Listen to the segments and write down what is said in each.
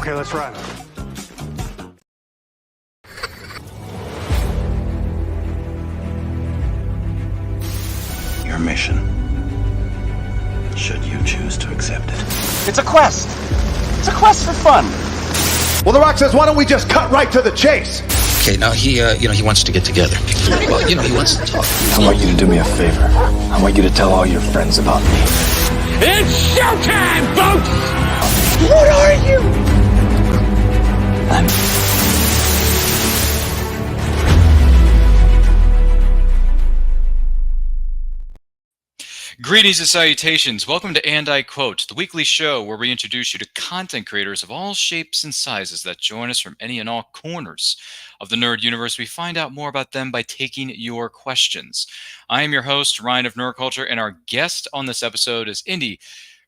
Okay, let's run. Your mission, should you choose to accept it. It's a quest. It's a quest for fun. Well, The Rock says, why don't we just cut right to the chase? Okay, now he wants to get together. Well, he wants to talk. I want you to do me a favor. I want you to tell all your friends about me. It's showtime, folks! What are you? I'm... Greetings and salutations. Welcome to And I Quote, the weekly show where we introduce you to content creators of all shapes and sizes that join us from any and all corners of the nerd universe. We find out more about them by taking your questions. I am your host, Ryan of Nerd Culture, and our guest on this episode is indie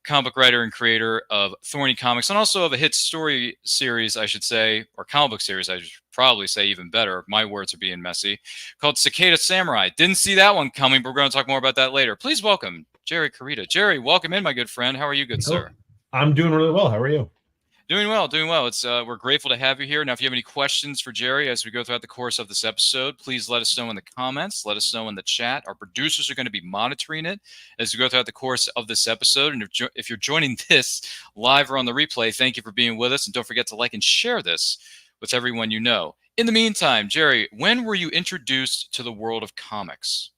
comic writer and creator of Thorny Comics, and also of a hit story series, I should say, or comic book series, I should probably say even better. My words are being messy. Called Cicada Samurai. Didn't see that one coming, but we're going to talk more about that later. Please welcome Jerry Carita. Jerry, welcome in, my good friend. How are you, good sir? I'm doing really well. How are you? Doing well, doing well. It's we're grateful to have you here. Now, if you have any questions for Jerry as we go throughout the course of this episode, please let us know in the comments. Let us know in the chat. Our producers are going to be monitoring it as we go throughout the course of this episode. And if you're joining this live or on the replay, thank you for being with us. And don't forget to like and share this with everyone you know. In the meantime, Jerry, when were you introduced to the world of comics?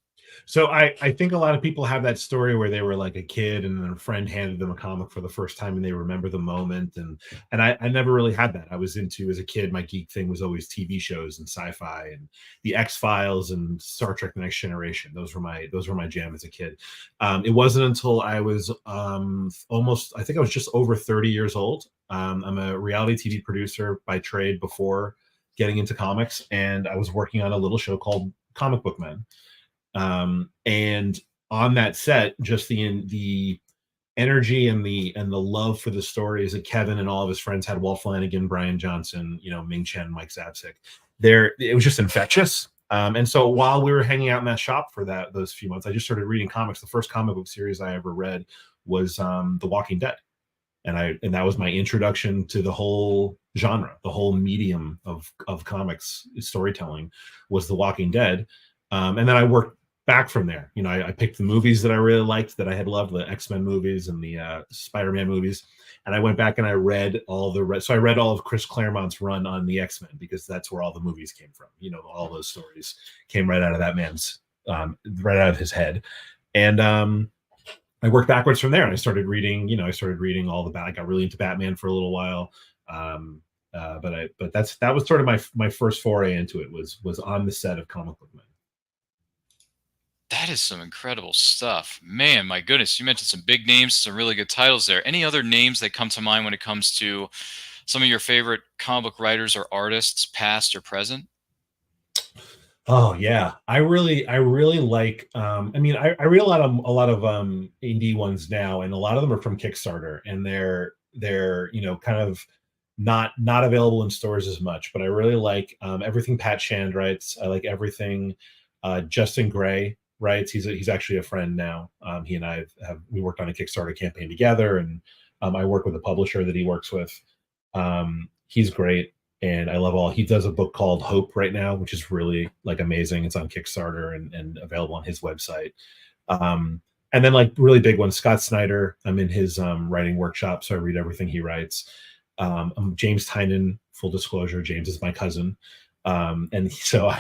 So I think a lot of people have that story where they were like a kid and then a friend handed them a comic for the first time and they remember the moment. And I never really had that. I was into, as a kid, my geek thing was always TV shows and sci-fi and the X-Files and Star Trek: The Next Generation. Those were my jam as a kid. It wasn't until I was I think I was just over 30 years old. I'm a reality TV producer by trade before getting into comics, and I was working on a little show called Comic Book Men. And on that set, just the energy and the love for the stories that Kevin and all of his friends had, Walt Flanagan, Brian Johnson, Ming Chen, Mike Zapsik, it was just infectious. And so while we were hanging out in that shop for those few months, I just started reading comics. The first comic book series I ever read was The Walking Dead. And that was my introduction to the whole genre, the whole medium of comics storytelling was The Walking Dead. And then I worked back from there. I picked the movies that I really liked, that I had loved, the X-Men movies and the Spider-Man movies. And I went back and I read all of Chris Claremont's run on the X-Men, because that's where all the movies came from. All those stories came right out of that man's, right out of his head. And I worked backwards from there, and I started reading, all the I got really into Batman for a little while. But that was sort of my first foray into it was on the set of Comic Book Men. That is some incredible stuff. Man, my goodness, you mentioned some big names, some really good titles there. Any other names that come to mind when it comes to some of your favorite comic book writers or artists, past or present? Oh yeah, I really like. I read a lot of indie ones now, and a lot of them are from Kickstarter, and they're kind of not available in stores as much. But I really like everything Pat Shand writes. I like everything Justin Gray writes. He's actually a friend now. He and I we worked on a Kickstarter campaign together, and I work with a publisher that he works with. He's great. And I love he does a book called Hope right now, which is really amazing. It's on Kickstarter and available on his website. And then really big ones, Scott Snyder. I'm in his writing workshop, so I read everything he writes. James Tynan, full disclosure, James is my cousin. And so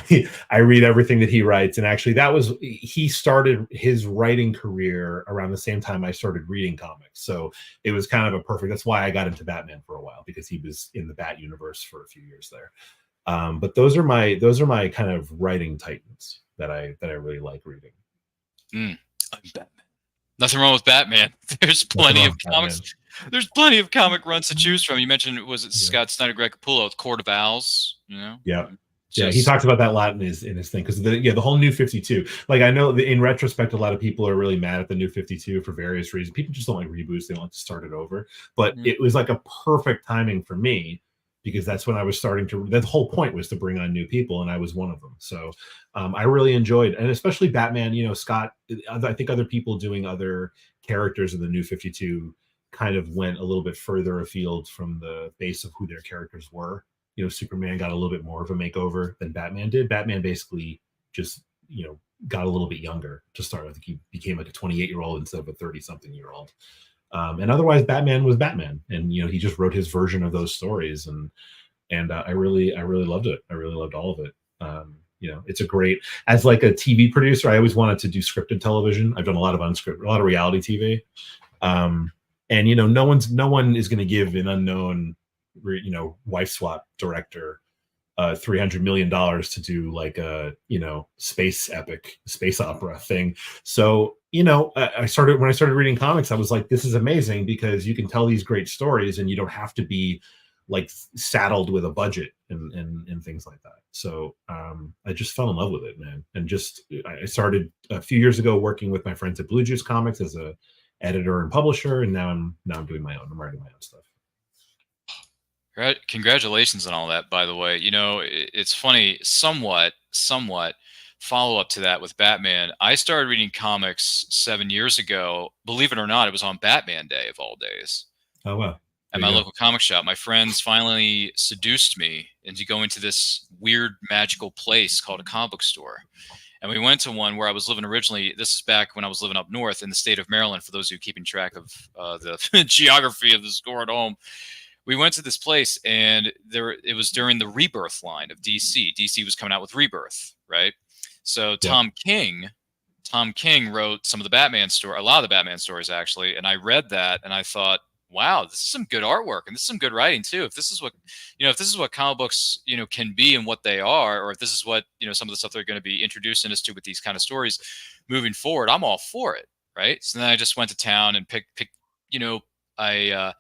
I read everything that he writes. And actually he started his writing career around the same time I started reading comics. So it was kind of that's why I got into Batman for a while, because he was in the Bat universe for a few years there. But those are my kind of writing titans that I really like reading. Batman. Nothing wrong with Batman. There's plenty of comics. There's plenty of comic runs to choose from. You mentioned, was it Scott Snyder, Greg Capullo with Court of Owls? Yeah. He talks about that a lot in his thing, because the whole New 52. I know that in retrospect, a lot of people are really mad at the New 52 for various reasons. People just don't like reboots; they want to start it over. But it was a perfect timing for me, because that's when I was starting to. The whole point was to bring on new people, and I was one of them. So I really enjoyed, and especially Batman. Scott. I think other people doing other characters in the New 52 kind of went a little bit further afield from the base of who their characters were. You know, Superman got a little bit more of a makeover than Batman did. Batman basically just, you know, got a little bit younger to start. I think he became like a 28-year-old instead of a 30-something-year-old. And otherwise, Batman was Batman, and you know, he just wrote his version of those stories, and I really loved it. I really loved all of it. You know, it's a great, as like a TV producer, I always wanted to do scripted television. I've done a lot of unscripted, a lot of reality TV. And you know, no one is going to give an unknown, you know, wife swap director $300 million to do like a, you know, space epic, space opera thing. So, you know, when I started reading comics, I was like, this is amazing because you can tell these great stories and you don't have to be like saddled with a budget and things like that. So I just fell in love with it, man. And just, I started a few years ago working with my friends at Blue Juice Comics as a editor and publisher, and now I'm doing my own. I'm writing my own stuff. Congratulations on all that, by the way. You know, it's funny, somewhat follow up to that with Batman. I started reading comics 7 years ago. Believe it or not, it was on Batman Day of all days. Oh, wow. At my local comic shop. My friends finally seduced me into going to this weird magical place called a comic book store. And we went to one where I was living originally. This is back when I was living up north in the state of Maryland, for those of you keeping track of the geography of the store at home. We went to this place, and it was during the Rebirth line of DC. DC was coming out with Rebirth, right? So Tom King wrote some of the Batman story, a lot of the Batman stories actually, and I read that and I thought, wow, this is some good artwork and this is some good writing too. If this is what, you know, if this is what comic books, you know, can be and what they are, or if this is what, you know, some of the stuff they're going to be introducing us to with these kind of stories moving forward, I'm all for it, right? So then I just went to town and pick, you know, I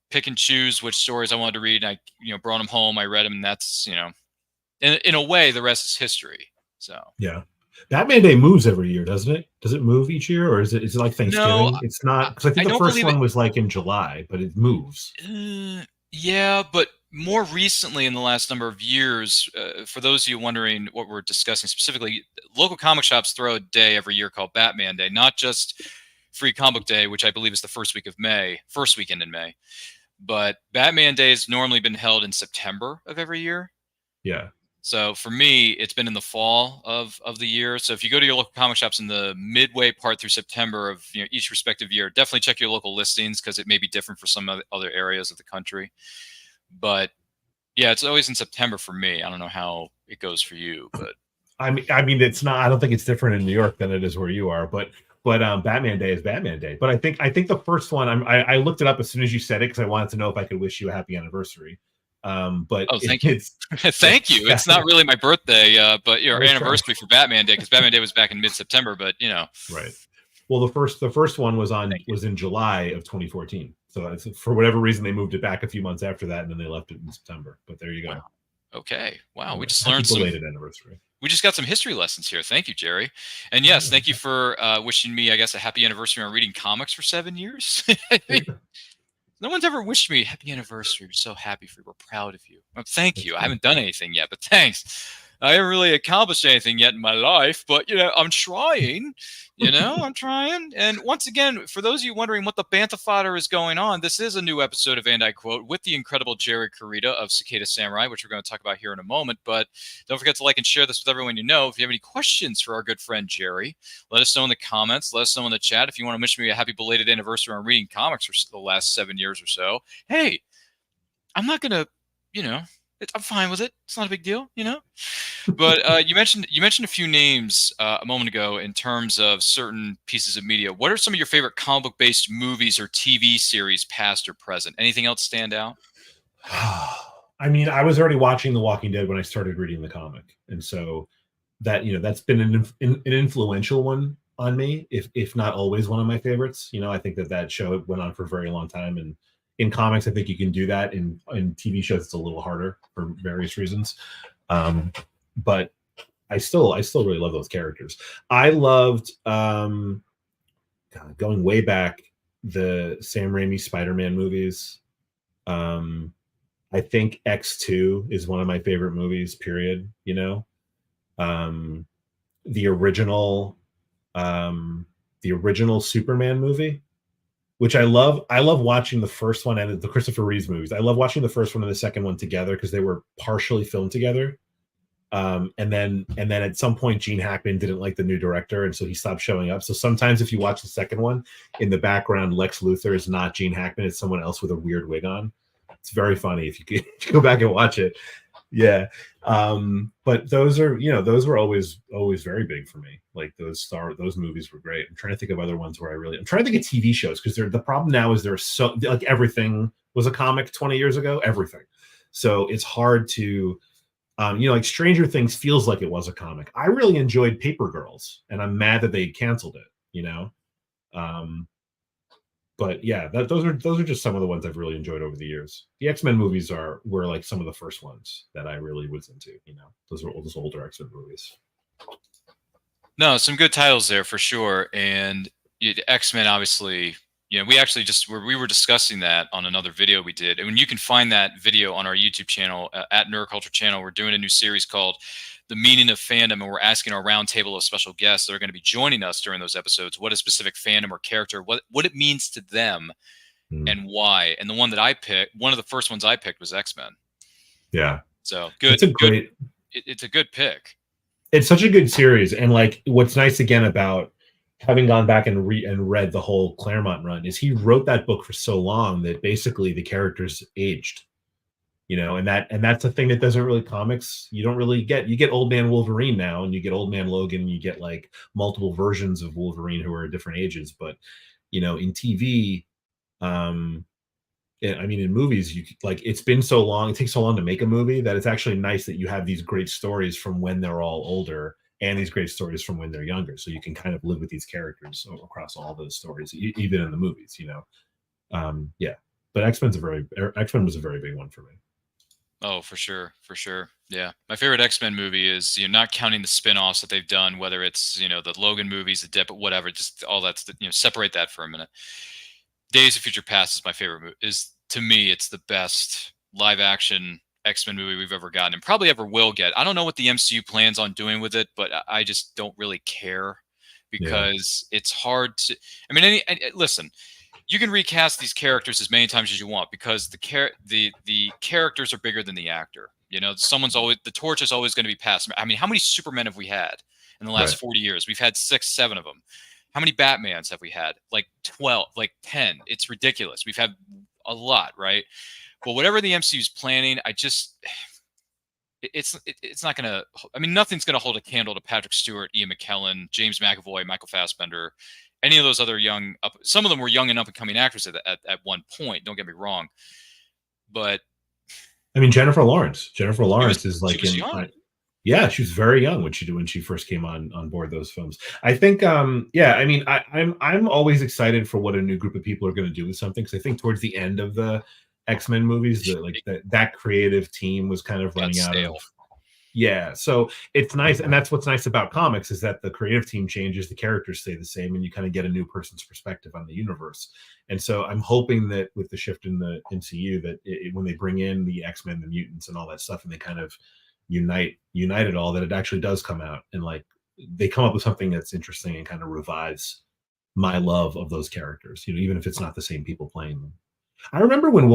pick and choose which stories I wanted to read, and I, you know, brought them home. I read them, and that's, you know, in a way, the rest is history. So yeah. Batman Day moves every year, doesn't it? Does it move each year, or is it like Thanksgiving? No, it's not, because I think the first one was like in July, but it moves. Yeah, but more recently in the last number of years, for those of you wondering what we're discussing specifically, local comic shops throw a day every year called Batman Day, not just Free Comic Book Day, which I believe is the first weekend in May. But Batman Day has normally been held in September of every year. Yeah. So for me, it's been in the fall of the year. So if you go to your local comic shops in the midway part through September of, you know, each respective year, definitely check your local listings because it may be different for some other areas of the country. But yeah, it's always in September for me. I don't know how it goes for you, but I mean, it's not. I don't think it's different in New York than it is where you are. But Batman Day is Batman Day. But I think the first one, I looked it up as soon as you said it because I wanted to know if I could wish you a happy anniversary. But thank you. Thank you. It's not really my birthday, but your anniversary for Batman Day, because Batman Day was back in mid-September. But you know, right. Well, the first one was in July of 2014. So for whatever reason they moved it back a few months after that, and then they left it in September. But there you go. Wow. Okay. Wow. We just learned some belated anniversary. We just got some history lessons here. Thank you, Jerry. And yes, thank you for wishing me, I guess, a happy anniversary on reading comics for 7 years. No one's ever wished me happy anniversary. We're so happy for you. We're proud of you. Well, thank you. I haven't done anything yet, but thanks. I haven't really accomplished anything yet in my life, but, you know, I'm trying. You know, I'm trying. And once again, for those of you wondering what the Bantha fodder is going on, this is a new episode of And I Quote with the incredible Jerry Carita of Cicada Samurai, which we're going to talk about here in a moment. But don't forget to like and share this with everyone you know. If you have any questions for our good friend Jerry, let us know in the comments. Let us know in the chat. If you want to wish me a happy belated anniversary on reading comics for the last 7 years or so, hey, I'm not going to, you know, I'm fine with it. It's not a big deal, you know. But you mentioned a few names a moment ago in terms of certain pieces of media. What are some of your favorite comic book based movies or TV series, past or present? Anything else stand out? I mean, I was already watching The Walking Dead when I started reading the comic, and so that, you know, that's been an influential one on me, if not always one of my favorites. You know, I think that show went on for a very long time, and in comics, I think you can do that. In TV shows, it's a little harder for various reasons. But I still really love those characters. I loved, going way back, the Sam Raimi Spider-Man movies. I think X2 is one of my favorite movies, period. You know, the original Superman movie. which I love. I love watching the first one and the Christopher Reeves movies. I love watching the first one and the second one together because they were partially filmed together. And then at some point Gene Hackman didn't like the new director, and so he stopped showing up. So sometimes if you watch the second one, in the background Lex Luthor is not Gene Hackman, it's someone else with a weird wig on. It's very funny if you go back and watch it. Yeah. But those are, those were always very big for me. Like those movies were great. I'm trying to think of other ones where I'm trying to think of TV shows, because the problem now is there's so, like, everything was a comic 20 years ago, everything. So it's hard to, like Stranger Things feels like it was a comic. I really enjoyed Paper Girls, and I'm mad that they canceled it, but yeah, those are just some of the ones I've really enjoyed over the years. The X-Men movies were like some of the first ones that I really was into. Those were those older X-Men movies. No, some good titles there for sure. And X-Men, obviously, we were discussing that on another video we did. And when you can find that video on our YouTube channel, at Nerd Culture Channel, we're doing a new series called The Meaning of Fandom, and we're asking our roundtable of special guests that are going to be joining us during those episodes what a specific fandom or character, what it means to them, and why. And the one that I picked, one of the first ones I picked, was X-Men. Yeah. So good. It's a good pick. It's such a good series. And like, what's nice again about having gone back and read the whole Claremont run is he wrote that book for so long that basically the characters aged. And that's a thing that doesn't really comics. You don't really get. You get Old Man Wolverine now, and you get Old Man Logan, and you get like multiple versions of Wolverine who are at different ages. But in TV, in movies, it's been so long. It takes so long to make a movie that it's actually nice that you have these great stories from when they're all older and these great stories from when they're younger. So you can kind of live with these characters across all those stories, even in the movies. Yeah. But X-Men was a very big one for me. Oh, for sure. Yeah. My favorite X-Men movie is, not counting the spin-offs that they've done, whether it's, the Logan movies, the Depp, whatever, just all that, separate that for a minute. Days of Future Past is my favorite movie. To me, it's the best live action X-Men movie we've ever gotten, and probably ever will get. I don't know what the MCU plans on doing with it, but I just don't really care, because it's hard to, listen, you can recast these characters as many times as you want, because the characters are bigger than the actor. The torch is always going to be passed. How many Supermen have we had in the last 40 years? We've had 6, 7 of them. How many Batmans have we had? Like 12, like 10. It's ridiculous. We've had a lot, right? But whatever the MCU is planning, it's not going to. Nothing's going to hold a candle to Patrick Stewart, Ian McKellen, James McAvoy, Michael Fassbender. Any of those other some of them were young and up and coming actors at one point. Don't get me wrong, but Jennifer Lawrence. Jennifer Lawrence is like, she was young. Yeah, she was very young when she first came on board those films. I think, I'm always excited for what a new group of people are going to do with something, because I think towards the end of the X-Men movies, that creative team was kind of running out of. Yeah, so it's nice, and that's what's nice about comics, is that the creative team changes, the characters stay the same, and you kind of get a new person's perspective on the universe. And so I'm hoping that with the shift in the MCU, that when they bring in the X-Men, the mutants, and all that stuff, and they kind of unite it all, that it actually does come out, and like they come up with something that's interesting and kind of revives my love of those characters, even if it's not the same people playing them. I remember when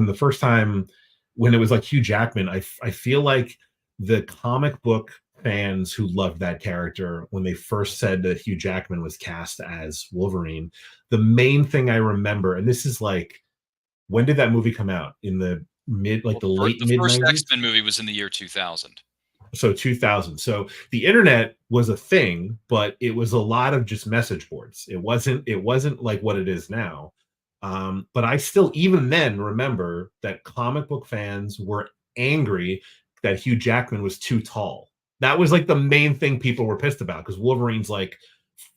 the first time when it was like Hugh Jackman, I feel like the comic book fans who loved that character, when they first said that Hugh Jackman was cast as Wolverine, the main thing I remember, and this is like, when did that movie come out? In the late mid-90s? The first X-Men movie was in the year 2000. So 2000. So the internet was a thing, but it was a lot of just message boards. It wasn't like what it is now. But I still, even then, remember that comic book fans were angry that Hugh Jackman was too tall. That was like the main thing people were pissed about, because Wolverine's like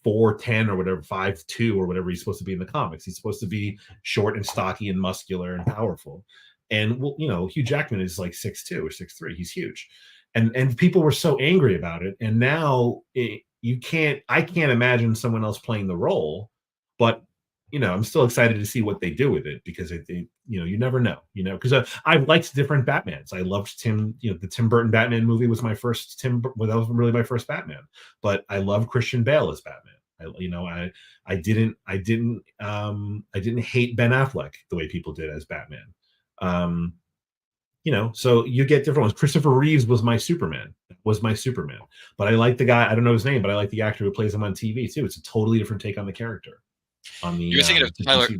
4'10" or whatever, 5'2" or whatever he's supposed to be in the comics. He's supposed to be short and stocky and muscular and powerful. And Hugh Jackman is like 6'2" or 6'3". He's huge. And people were so angry about it. And now I can't imagine someone else playing the role, but I'm still excited to see what they do with it, because you never know, because I've liked different Batmans. I loved the Tim Burton Batman movie was my first that was really my first Batman, but I love Christian Bale as Batman. I didn't hate Ben Affleck the way people did as Batman. Um, so you get different ones. Christopher Reeves was my Superman. But I like the guy. I don't know his name, but I like the actor who plays him on TV too. It's a totally different take on the character. You're thinking of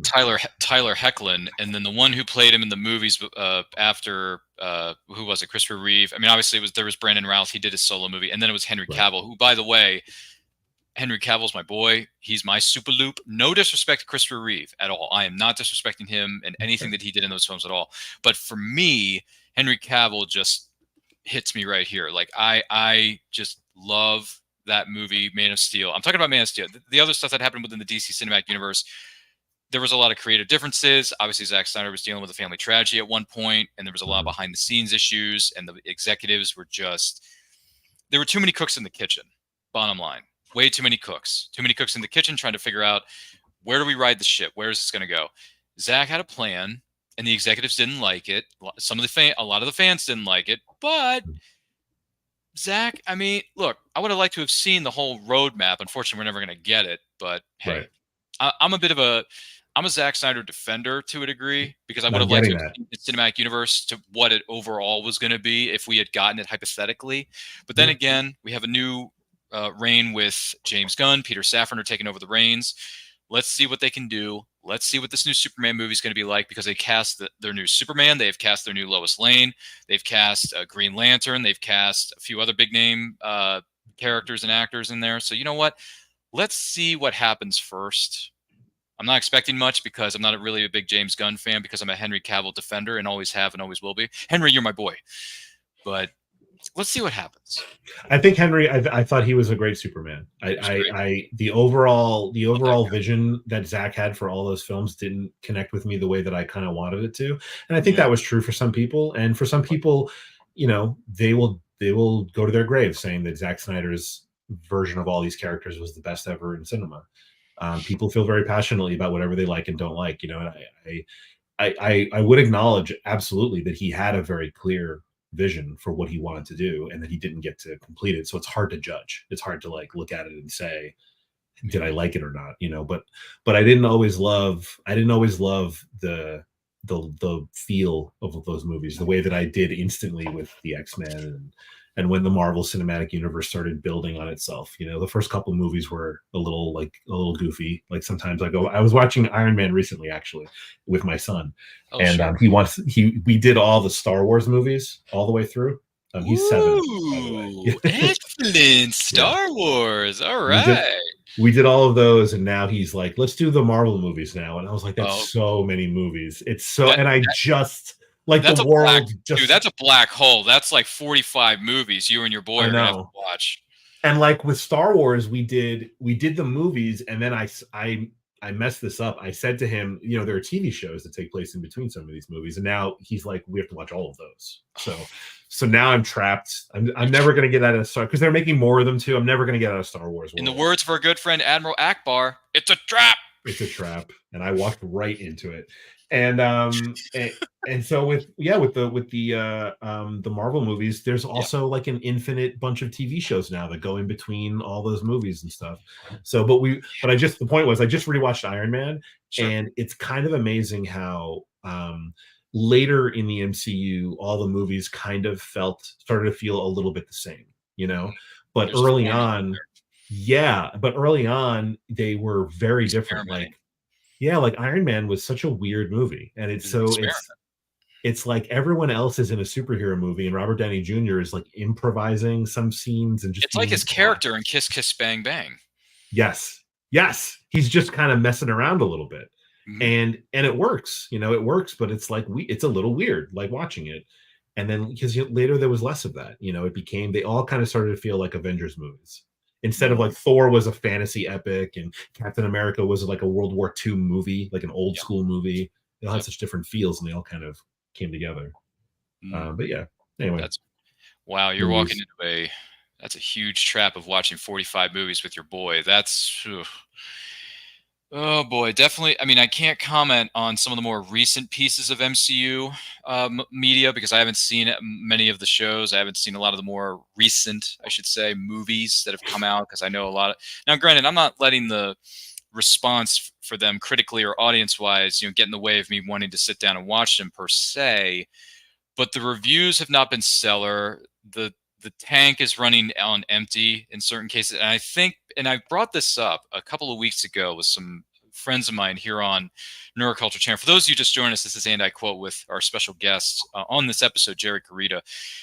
Tyler Hoechlin, and then the one who played him in the movies after who was it? Christopher Reeve. I mean, obviously there was Brandon Routh. He did a solo movie, and then it was Henry Cavill, who, by the way, Henry Cavill's my boy. He's my super loop. No disrespect to Christopher Reeve at all. I am not disrespecting him and anything that he did in those films at all. But for me, Henry Cavill just hits me right here. Like I just love that movie, Man of Steel. I'm talking about Man of Steel. The other stuff that happened within the DC Cinematic Universe, there was a lot of creative differences. Obviously, Zack Snyder was dealing with a family tragedy at one point, and there was a lot of behind the scenes issues, and the executives were just, there were too many cooks in the kitchen, bottom line. Way too many cooks. Too many cooks in the kitchen trying to figure out, where do we ride the ship? Where is this going to go? Zack had a plan, and the executives didn't like it. A lot of the fans didn't like it, but Zack, I mean, look, I would have liked to have seen the whole roadmap. Unfortunately, we're never going to get it, but hey, I'm a Zack Snyder defender to a degree, because I would have liked to have seen the cinematic universe to what it overall was going to be if we had gotten it hypothetically. But then again, we have a new reign with James Gunn. Peter Safran are taking over the reins. Let's see what they can do. Let's see what this new Superman movie is going to be like, because they cast their new Superman. They've cast their new Lois Lane. They've cast Green Lantern. They've cast a few other big name characters and actors in there. So you know what? Let's see what happens first. I'm not expecting much, because I'm not really a big James Gunn fan, because I'm a Henry Cavill defender and always have and always will be. Henry, you're my boy. But let's see what happens. I think Henry, I thought he was a great Superman. The overall vision that Zack had for all those films didn't connect with me the way that I kind of wanted it to. And I think that was true for some people. And for some people, they will go to their grave saying that Zack Snyder's version of all these characters was the best ever in cinema. People feel very passionately about whatever they like and don't like, and I would acknowledge absolutely that he had a very clear vision for what he wanted to do, and that he didn't get to complete it. So it's hard to judge. It's hard to look at it and say, did I like it or not? But I didn't always love the feel of those movies the way that I did instantly with the X-Men and when the Marvel Cinematic Universe started building on itself. The first couple movies were a little goofy. Like sometimes I was watching Iron Man recently, actually, with my son. We did all the Star Wars movies all the way through. He's 7. Ooh, excellent. Star Wars. All right. We did all of those, and now he's like, let's do the Marvel movies now. And I was like, that's so many movies. It's so, that's the world dude, that's a black hole. That's like 45 movies you and your boy are gonna have to watch. And like with Star Wars, we did the movies, and then I messed this up. I said to him, there are TV shows that take place in between some of these movies, and now he's like, we have to watch all of those. So now I'm trapped. I'm never gonna get out of Star, because they're making more of them too. I'm never gonna get out of Star Wars world. In the words of our good friend Admiral Akbar, it's a trap. It's a trap, and I walked right into it. And so with the Marvel movies, there's also like an infinite bunch of TV shows now that go in between all those movies and stuff. So, the point was, I just rewatched Iron Man, and it's kind of amazing how later in the MCU, all the movies kind of started to feel a little bit the same, But early on, they were very different. Like Iron Man was such a weird movie, and it's like everyone else is in a superhero movie, and Robert Downey Jr. is like improvising some scenes, and it's like his character in Kiss Kiss Bang Bang. Yes, he's just kind of messing around a little bit, and it works, it works, but it's like it's a little weird, like watching it, and then because later there was less of that, they all kind of started to feel like Avengers movies. Instead of like Thor was a fantasy epic and Captain America was like a World War II movie, like an old school movie. They all had such different feels, and they all kind of came together. But yeah, anyway. Wow, you're walking into that's a huge trap of watching 45 movies with your boy. That's Oh boy, definitely. I mean, I can't comment on some of the more recent pieces of MCU media because I haven't seen many of the shows. I haven't seen a lot of the more recent, I should say, movies that have come out because I know a lot of. Now, granted, I'm not letting the response for them critically or audience-wise, get in the way of me wanting to sit down and watch them per se. But the reviews have not been stellar. The tank is running on empty in certain cases. And I think, and I brought this up a couple of weeks ago with some friends of mine here on Neuroculture Channel. For those of you just joining us, this is And I Quote with our special guest on this episode, Jerry Carita.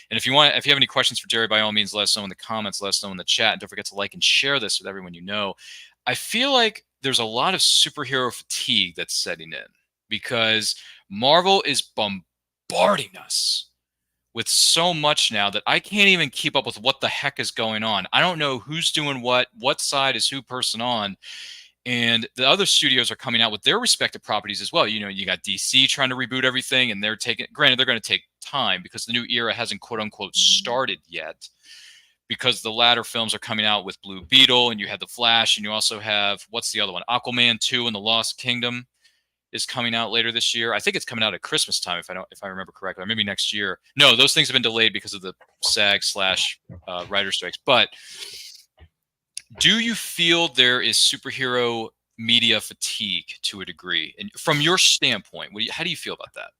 And if you have any questions for Jerry, by all means, let us know in the comments, let us know in the chat. And don't forget to like and share this with everyone you know. I feel like there's a lot of superhero fatigue that's setting in because Marvel is bombarding us with so much now that I can't even keep up with what the heck is going on. I don't know who's doing what side is who person on. And the other studios are coming out with their respective properties as well. You got DC trying to reboot everything, and granted, they're going to take time because the new era hasn't quote unquote started yet, because the latter films are coming out with Blue Beetle, and you had The Flash, and you also have, what's the other one? Aquaman 2 and The Lost Kingdom is coming out later this year. I think it's coming out at Christmas time, if I remember correctly, or maybe next year. No, those things have been delayed because of the SAG/writer strikes. But do you feel there is superhero media fatigue to a degree? And from your standpoint, how do you feel about that?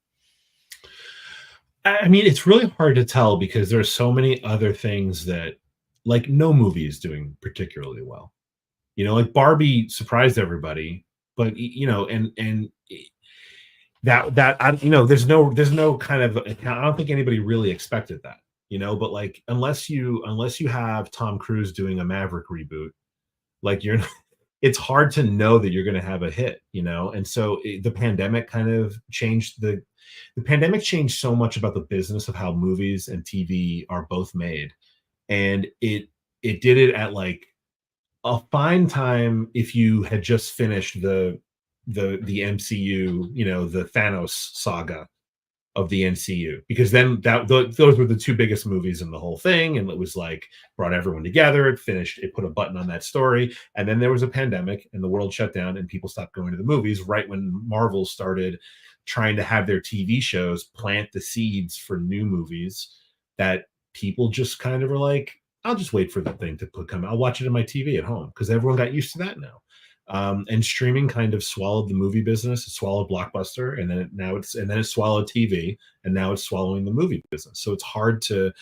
I mean, it's really hard to tell because there's so many other things that, like, no movie is doing particularly well. Like Barbie surprised everybody, but and that there's no kind of, I don't think anybody really expected that. But like, unless you have Tom Cruise doing a Maverick reboot, like it's hard to know that you're going to have a hit, and so the pandemic kind of changed the pandemic changed so much about the business of how movies and TV are both made, and it did it at like a fine time if you had just finished the MCU, the Thanos saga of the MCU, because then those were the two biggest movies in the whole thing, and it was like brought everyone together. It put a button on that story, and then there was a pandemic, and the world shut down, and people stopped going to the movies. Right when Marvel started trying to have their TV shows plant the seeds for new movies, that people just kind of were like, I'll just wait for the thing to come. I'll watch it on my TV at home, because everyone got used to that now. And streaming kind of swallowed the movie business. It swallowed Blockbuster, and then it swallowed TV, and now it's swallowing the movie business. So it's hard to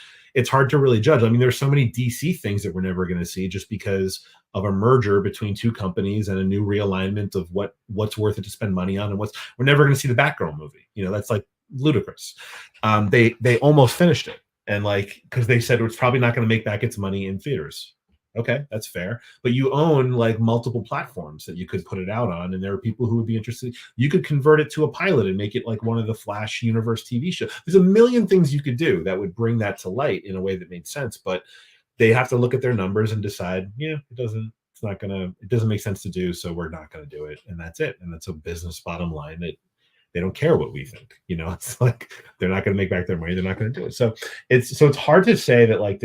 really judge. I mean, there's so many DC things that we're never going to see just because of a merger between two companies and a new realignment of what's worth it to spend money on, and we're never going to see the Batgirl movie. That's like ludicrous. They almost finished it, and like, because they said it's probably not going to make back its money in theaters. Okay, that's fair. But you own like multiple platforms that you could put it out on, and there are people who would be interested. You could convert it to a pilot and make it like one of the Flash universe TV shows. There's a million things you could do that would bring that to light in a way that made sense, but they have to look at their numbers and decide, it doesn't make sense to do, so we're not going to do it, and that's it. And that's a business bottom line that they don't care what we think. It's like they're not going to make back their money. They're not going to do it. So it's hard to say that like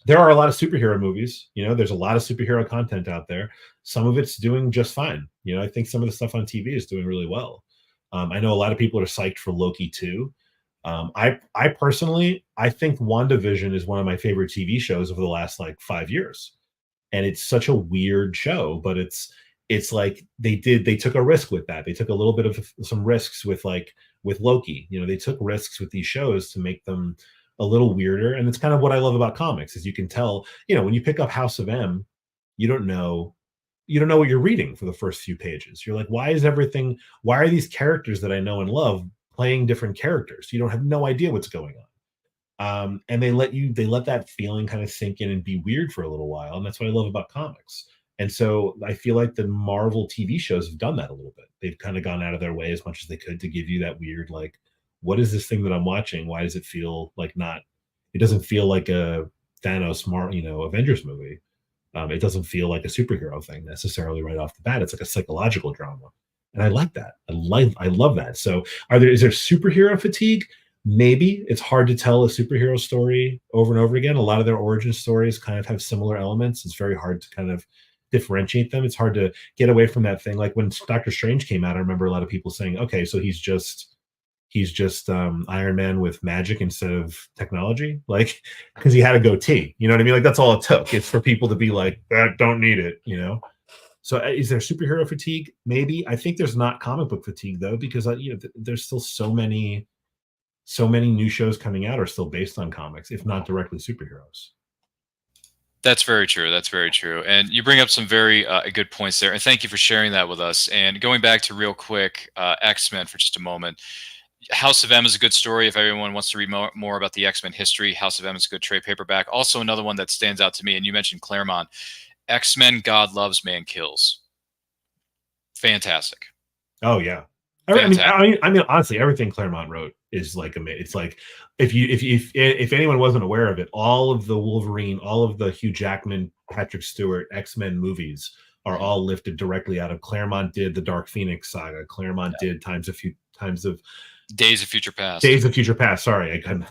there are a lot of superhero movies. There's a lot of superhero content out there. Some of it's doing just fine. I think some of the stuff on TV is doing really well. I know a lot of people are psyched for Loki too. I personally, I think WandaVision is one of my favorite TV shows over the last like 5 years. And it's such a weird show, but it's like they took a risk with that. They took a little bit of some risks with Loki. They took risks with these shows to make them a little weirder. And it's kind of what I love about comics, is you can tell, when you pick up House of M, you don't know what you're reading for the first few pages. You're like, why are these characters that I know and love playing different characters? You don't have no idea what's going on. And they let that feeling kind of sink in and be weird for a little while. And that's what I love about comics. And so I feel like the Marvel TV shows have done that a little bit. They've kind of gone out of their way as much as they could to give you that weird, like, what is this thing that I'm watching? Why does it feel like it doesn't feel like a Thanos, Avengers movie. It doesn't feel like a superhero thing necessarily right off the bat. It's like a psychological drama. And I like that. I love that. So is there superhero fatigue? Maybe. It's hard to tell a superhero story over and over again. A lot of their origin stories kind of have similar elements. It's very hard to kind of differentiate them. It's hard to get away from that thing. Like when Doctor Strange came out, I remember a lot of people saying, okay, so he's just Iron Man with magic instead of technology, like, because he had a goatee, you know what I mean? Like, that's all it took. It's for people to be like, don't need it, you know? So is there superhero fatigue? Maybe. I think there's not comic book fatigue though, because there's still so many new shows coming out are still based on comics, if not directly superheroes. That's very true. That's very true. And you bring up some very good points there. And thank you for sharing that with us. And going back to real quick, X-Men for just a moment. House of M is a good story. If everyone wants to read more about the X-Men history, House of M is a good trade paperback. Also, another one that stands out to me, and you mentioned Claremont, X-Men God Loves, Man Kills. Fantastic. Oh yeah. I mean, honestly, everything Claremont wrote is like it's like if anyone wasn't aware of it, all of the Wolverine, all of the Hugh Jackman, Patrick Stewart X-Men movies are all lifted directly out of Claremont. Did the Dark Phoenix saga. Claremont did Days of Future Past. Sorry, I couldn't.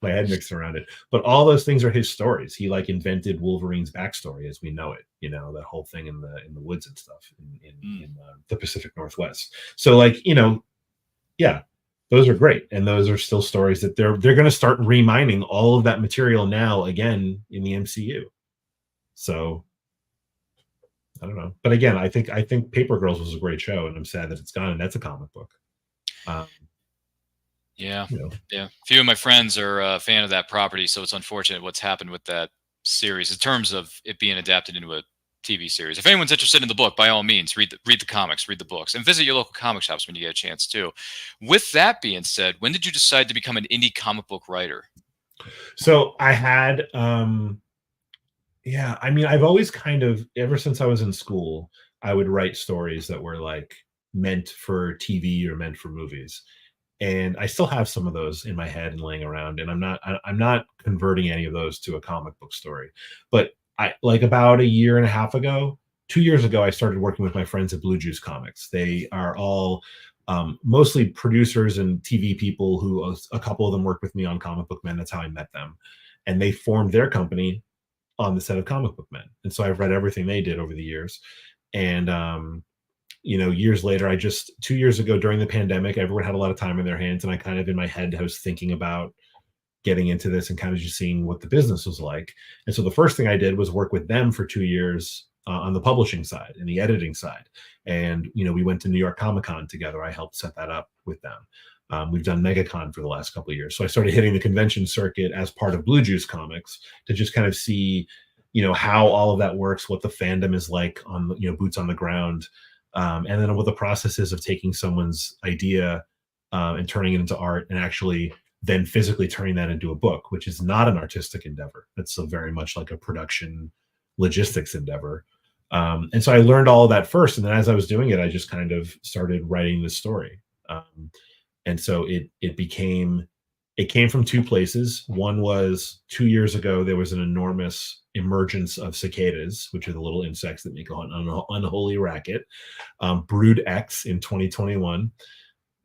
My head mixed around it. But all those things are his stories. He like invented Wolverine's backstory as we know it. You know, that whole thing in the woods and stuff in the Pacific Northwest. So like, you know, yeah, those are great, and those are still stories that they're going to start remining all of that material now again in the MCU. So I don't know, but again, I think Paper Girls was a great show, and I'm sad that it's gone. And that's a comic book. Yeah. A few of my friends are a fan of that property, so it's unfortunate what's happened with that series in terms of it being adapted into a TV series. If anyone's interested in the book, by all means, read the comics, read the books, and visit your local comic shops when you get a chance too. With that being said, when did you decide to become an indie comic book writer? So I had, I mean, I've always kind of, ever since I was in school, I would write stories that were like meant for TV or meant for movies. And I still have some of those in my head and laying around, and I'm not converting any of those to a comic book story. But I, like, about a year and a half ago, 2 years ago, I started working with my friends at Blue Juice Comics. They are all mostly producers and TV people who a couple of them worked with me on Comic Book Men. That's how I met them. And they formed their company on the set of Comic Book Men. And so I've read everything they did over the years. And, you know, years later, 2 years ago during the pandemic, everyone had a lot of time in their hands. And I kind of, in my head, I was thinking about getting into this and kind of just seeing what the business was like. And so the first thing I did was work with them for 2 years on the publishing side and the editing side. And, you know, we went to New York Comic Con together. I helped set that up with them. We've done MegaCon for the last couple of years. So I started hitting the convention circuit as part of Blue Juice Comics to just kind of see, you know, how all of that works, what the fandom is like on, you know, boots on the ground. And then what the process is of taking someone's idea and turning it into art and actually then physically turning that into a book, which is not an artistic endeavor. It's so very much like a production logistics endeavor. And so I learned all of that first. And then as I was doing it, I just kind of started writing the story. And so it came from two places. One was 2 years ago, there was an enormous emergence of cicadas, which are the little insects that make an unholy racket. Brood X in 2021.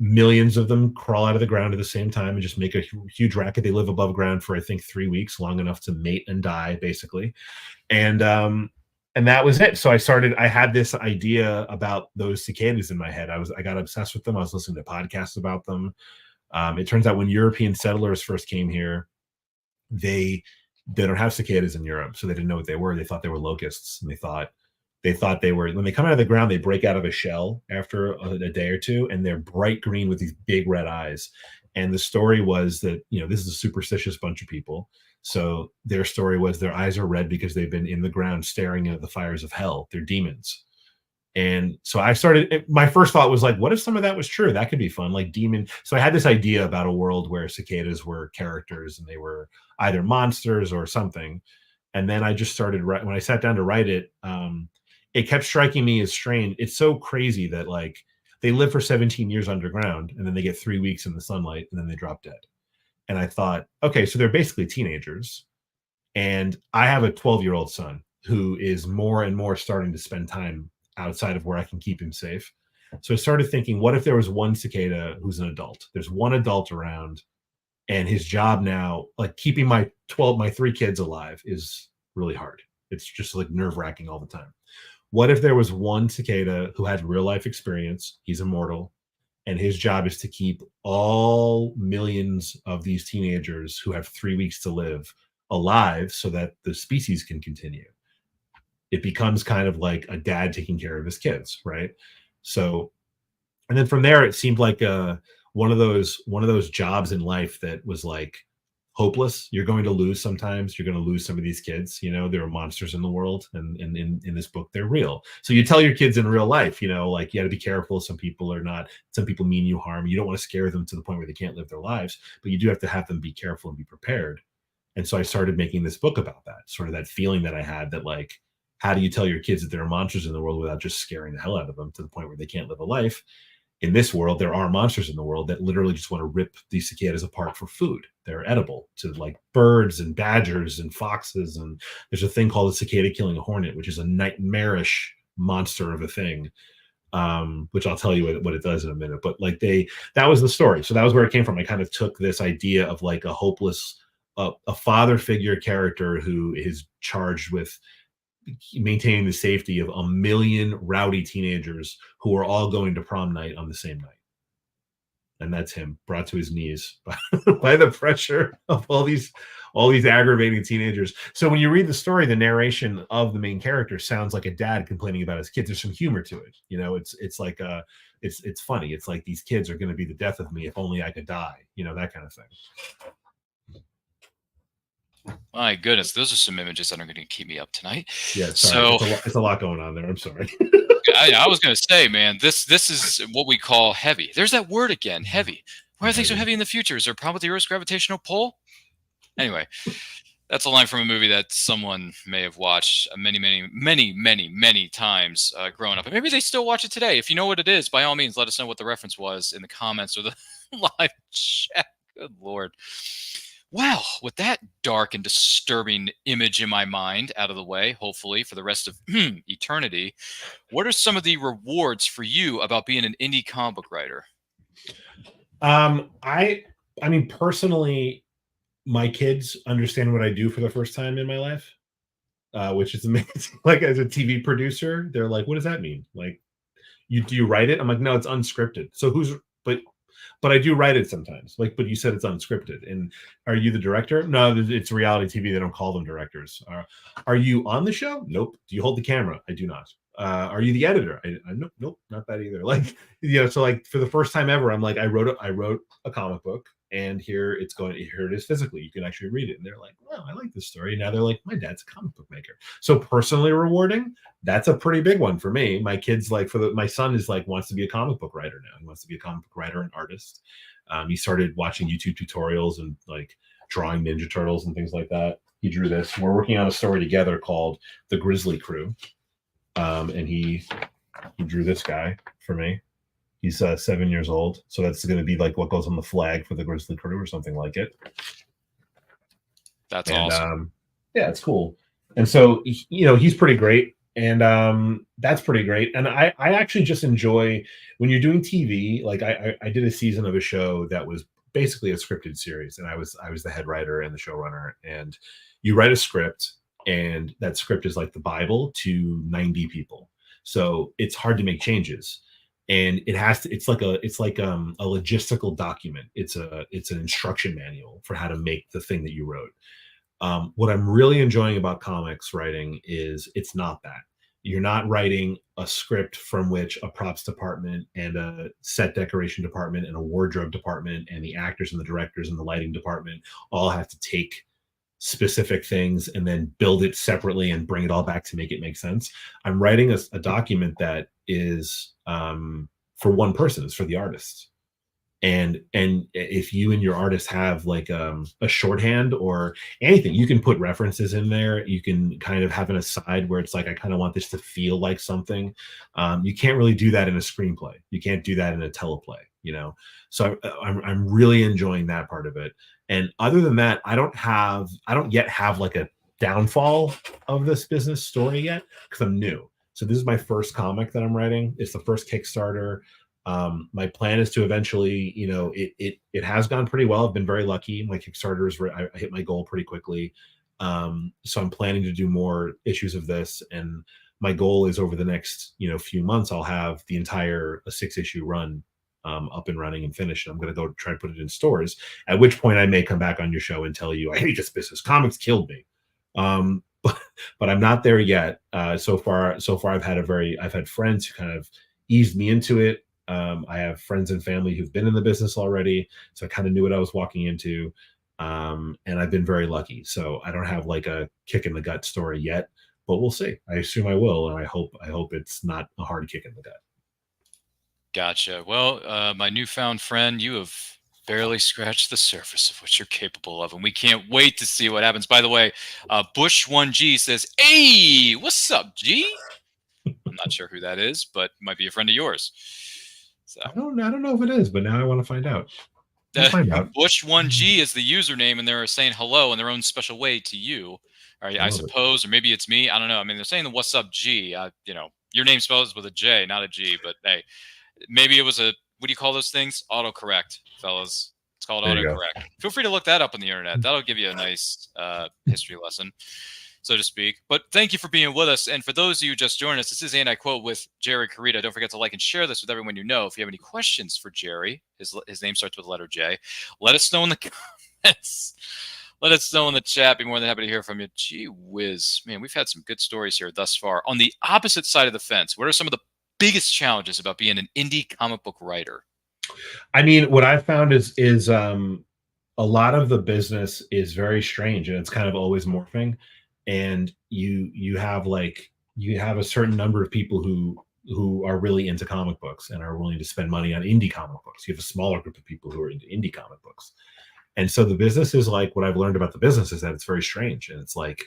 Millions of them crawl out of the ground at the same time and just make a huge racket. They live above ground for, I think, 3 weeks, long enough to mate and die, basically. And that was it. So I had this idea about those cicadas in my head. I got obsessed with them. I was listening to podcasts about them. It turns out when European settlers first came here, they don't have cicadas in Europe, so they didn't know what they were. They thought they were locusts, and they thought they were, when they come out of the ground, they break out of a shell after a day or two, and they're bright green with these big red eyes. And the story was that, you know, this is a superstitious bunch of people. So their story was their eyes are red because they've been in the ground staring at the fires of hell. They're demons. And so my first thought was like, what if some of that was true? That could be fun, like demon. So I had this idea about a world where cicadas were characters and they were either monsters or something. And then I just started, when I sat down to write it, it kept striking me as strange. It's so crazy that, like, they live for 17 years underground and then they get 3 weeks in the sunlight and then they drop dead. And I thought, okay, so they're basically teenagers. And I have a 12-year-old son who is more and more starting to spend time outside of where I can keep him safe. So I started thinking, what if there was one cicada who's an adult? There's one adult around, and his job now, like keeping my 3 kids alive, is really hard. It's just like nerve-wracking all the time. What if there was one cicada who had real life experience? He's immortal, and his job is to keep all millions of these teenagers who have 3 weeks to live alive so that the species can continue. It becomes kind of like a dad taking care of his kids, right? So, and then from there, it seemed like one of those jobs in life that was like hopeless. You're going to lose sometimes. You're going to lose some of these kids. You know, there are monsters in the world, and in this book, they're real. So you tell your kids in real life, you know, like you got to be careful. Some people are not. Some people mean you harm. You don't want to scare them to the point where they can't live their lives, but you do have to have them be careful and be prepared. And so I started making this book about that, sort of that feeling that I had that like, how do you tell your kids that there are monsters in the world without just scaring the hell out of them to the point where they can't live a life? In this world, there are monsters in the world that literally just want to rip these cicadas apart for food. They're edible to like birds and badgers and foxes. And there's a thing called a cicada killing a hornet, which is a nightmarish monster of a thing, which I'll tell you what it does in a minute. But like that was the story. So that was where it came from. I kind of took this idea of like a hopeless, a father figure character who is charged with maintaining the safety of 1 million rowdy teenagers who are all going to prom night on the same night. And that's him brought to his knees by the pressure of all these aggravating teenagers. So when you read the story, the narration of the main character sounds like a dad complaining about his kids. There's some humor to it. You know, it's like it's funny. It's like, these kids are going to be the death of me. If only I could die, you know, that kind of thing. My goodness, those are some images that are going to keep me up tonight. Yeah, sorry. So it's a lot going on there. I'm sorry. I was going to say, man, this is what we call heavy. There's that word again, heavy. Why are things so heavy in the future? Is there a problem with the Earth's gravitational pull? Anyway, that's a line from a movie that someone may have watched many times growing up. And maybe they still watch it today. If you know what it is, by all means, let us know what the reference was in the comments or the live chat. Good Lord. Wow, with that dark and disturbing image in my mind out of the way, hopefully for the rest of eternity, what are some of the rewards for you about being an indie comic book writer? I mean, personally, my kids understand what I do for the first time in my life, which is amazing. Like, as a TV producer, they're like, "What does that mean? Like, do you write it?" I'm like, "No, it's unscripted." So but I do write it sometimes. Like, but you said it's unscripted. And are you the director? No, it's reality TV. They don't call them directors. Are you on the show? Nope. Do you hold the camera? I do not. Are you the editor? Nope, not that either. Like, you know, so like for the first time ever, I'm like, I wrote a comic book, and here it is physically. You can actually read it. And they're like, "Wow, I like this story." And now they're like, "My dad's a comic book maker." So personally rewarding, that's a pretty big one for me. My kids, like, my son is like, wants to be a comic book writer now. He wants to be a comic book writer and artist. He started watching YouTube tutorials and like drawing Ninja Turtles and things like that. He drew this. We're working on a story together called The Grizzly Crew. And he drew this guy for me. He's 7 years old. So that's going to be like what goes on the flag for the Grizzly Crew or something like it. That's awesome. Yeah, it's cool. And so, you know, he's pretty great. And that's pretty great. And I actually just enjoy when you're doing TV. Like I did a season of a show that was basically a scripted series. And I was the head writer and the showrunner. And you write a script, and that script is like the Bible to 90 people. So it's hard to make changes. And it's like a logistical document. It's an instruction manual for how to make the thing that you wrote. What I'm really enjoying about comics writing is it's not that. You're not writing a script from which a props department and a set decoration department and a wardrobe department and the actors and the directors and the lighting department all have to take specific things and then build it separately and bring it all back to make it make sense. I'm writing a document that is for one person. It's for the artist. And if you and your artist have like a shorthand or anything, you can put references in there. You can kind of have an aside where it's like, I kind of want this to feel like something. You can't really do that in a screenplay. You can't do that in a teleplay, you know? So I'm really enjoying that part of it. And other than that, I don't yet have like a downfall of this business story yet, because I'm new. So this is my first comic that I'm writing. It's the first Kickstarter. My plan is to eventually, you know, it has gone pretty well. I've been very lucky. My Kickstarters, I hit my goal pretty quickly. So I'm planning to do more issues of this, and my goal is over the next few months I'll have the entire 6-issue run up and running and finished. I'm going to go try to put it in stores, at which point I may come back on your show and tell you I hate this business, comics killed me. But I'm not there yet. So far I've had friends who kind of eased me into it. I have friends and family who've been in the business already, so I kind of knew what I was walking into. And I've been very lucky. So I don't have like a kick in the gut story yet, but we'll see. I assume I will, and I hope it's not a hard kick in the gut. Gotcha. Well, my newfound friend, you have barely scratched the surface of what you're capable of, and we can't wait to see what happens. By the way, Bush1G says, "Hey, what's up, G?" I'm not sure who that is, but might be a friend of yours. So I don't know if it is, but now I want to find out. Bush1G is the username, and they're saying hello in their own special way to you. I suppose, or maybe it's me. I don't know. I mean, they're saying the "What's up, G?" Your name spells with a J, not a G. But hey, maybe it was a, what do you call those things? Autocorrect, fellas. It's called autocorrect. Feel free to look that up on the internet. That'll give you a nice history lesson, so to speak. But thank you for being with us. And for those of you who just joined us, this is And I Quote with Jerry Carita. Don't forget to like and share this with everyone you know. If you have any questions for Jerry, his name starts with the letter J. Let us know in the comments. Let us know in the chat. Be more than happy to hear from you. Gee whiz. Man, we've had some good stories here thus far. On the opposite side of the fence, what are some of the biggest challenges about being an indie comic book writer? I mean, what I've found is a lot of the business is very strange, and it's kind of always morphing. And you have a certain number of people who are really into comic books and are willing to spend money on indie comic books. You have a smaller group of people who are into indie comic books. And so the business is like, what I've learned about the business is that it's very strange. And it's like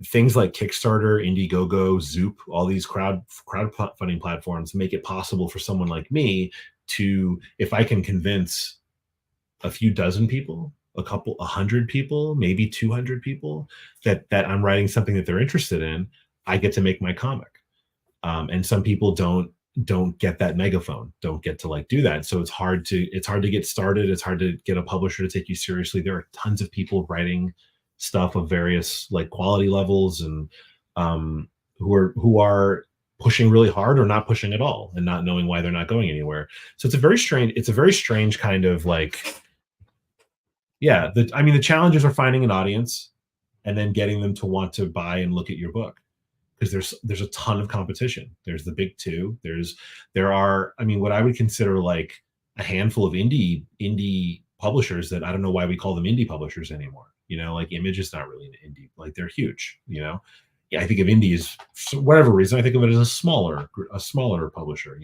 things like Kickstarter, Indiegogo, Zoop, all these crowdfunding platforms make it possible for someone like me to, if I can convince a few dozen people, 100 people, maybe 200 people that I'm writing something that they're interested in, I get to make my comic. And some people don't get that megaphone, don't get to do that. So it's hard to get started. It's hard to get a publisher to take you seriously. There are tons of people writing stuff of various quality levels, and who are pushing really hard or not pushing at all and not knowing why they're not going anywhere. So it's a very strange kind of the challenges are finding an audience and then getting them to want to buy and look at your book. Because there's a ton of competition. There's the big two. There are what I would consider a handful of indie publishers that I don't know why we call them indie publishers anymore. Image is not really an indie. They're huge. I think of indie as, for whatever reason, I think of it as a smaller publisher.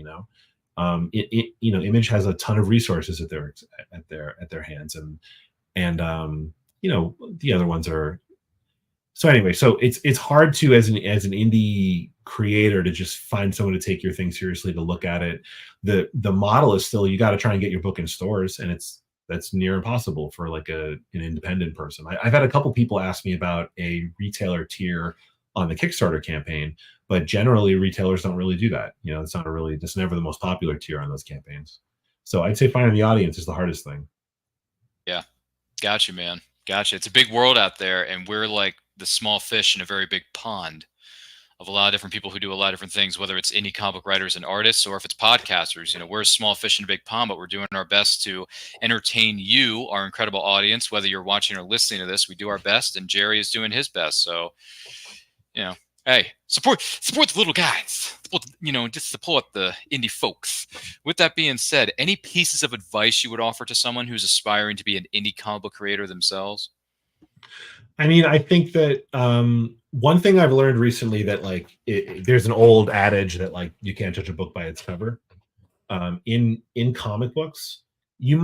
Image has a ton of resources at their hands, and the other ones are. So anyway, so it's hard to, as an indie creator, to just find someone to take your thing seriously, to look at it. The model is still, you got to try and get your book in stores, and that's near impossible for an independent person. I've had a couple people ask me about a retailer tier on the Kickstarter campaign, but generally retailers don't really do that. It's never the most popular tier on those campaigns. So I'd say finding the audience is the hardest thing. Yeah, gotcha, man. Gotcha. It's a big world out there, and we're like the small fish in a very big pond of a lot of different people who do a lot of different things, whether it's indie comic writers and artists, or if it's podcasters. We're a small fish in a big pond, but we're doing our best to entertain you, our incredible audience, whether you're watching or listening to this. We do our best, and Jerry is doing his best. So, hey, support the little guys, just support the indie folks. With that being said, any pieces of advice you would offer to someone who's aspiring to be an indie comic book creator themselves? I think that one thing I've learned recently, that there's an old adage that you can't judge a book by its cover. In comic books, you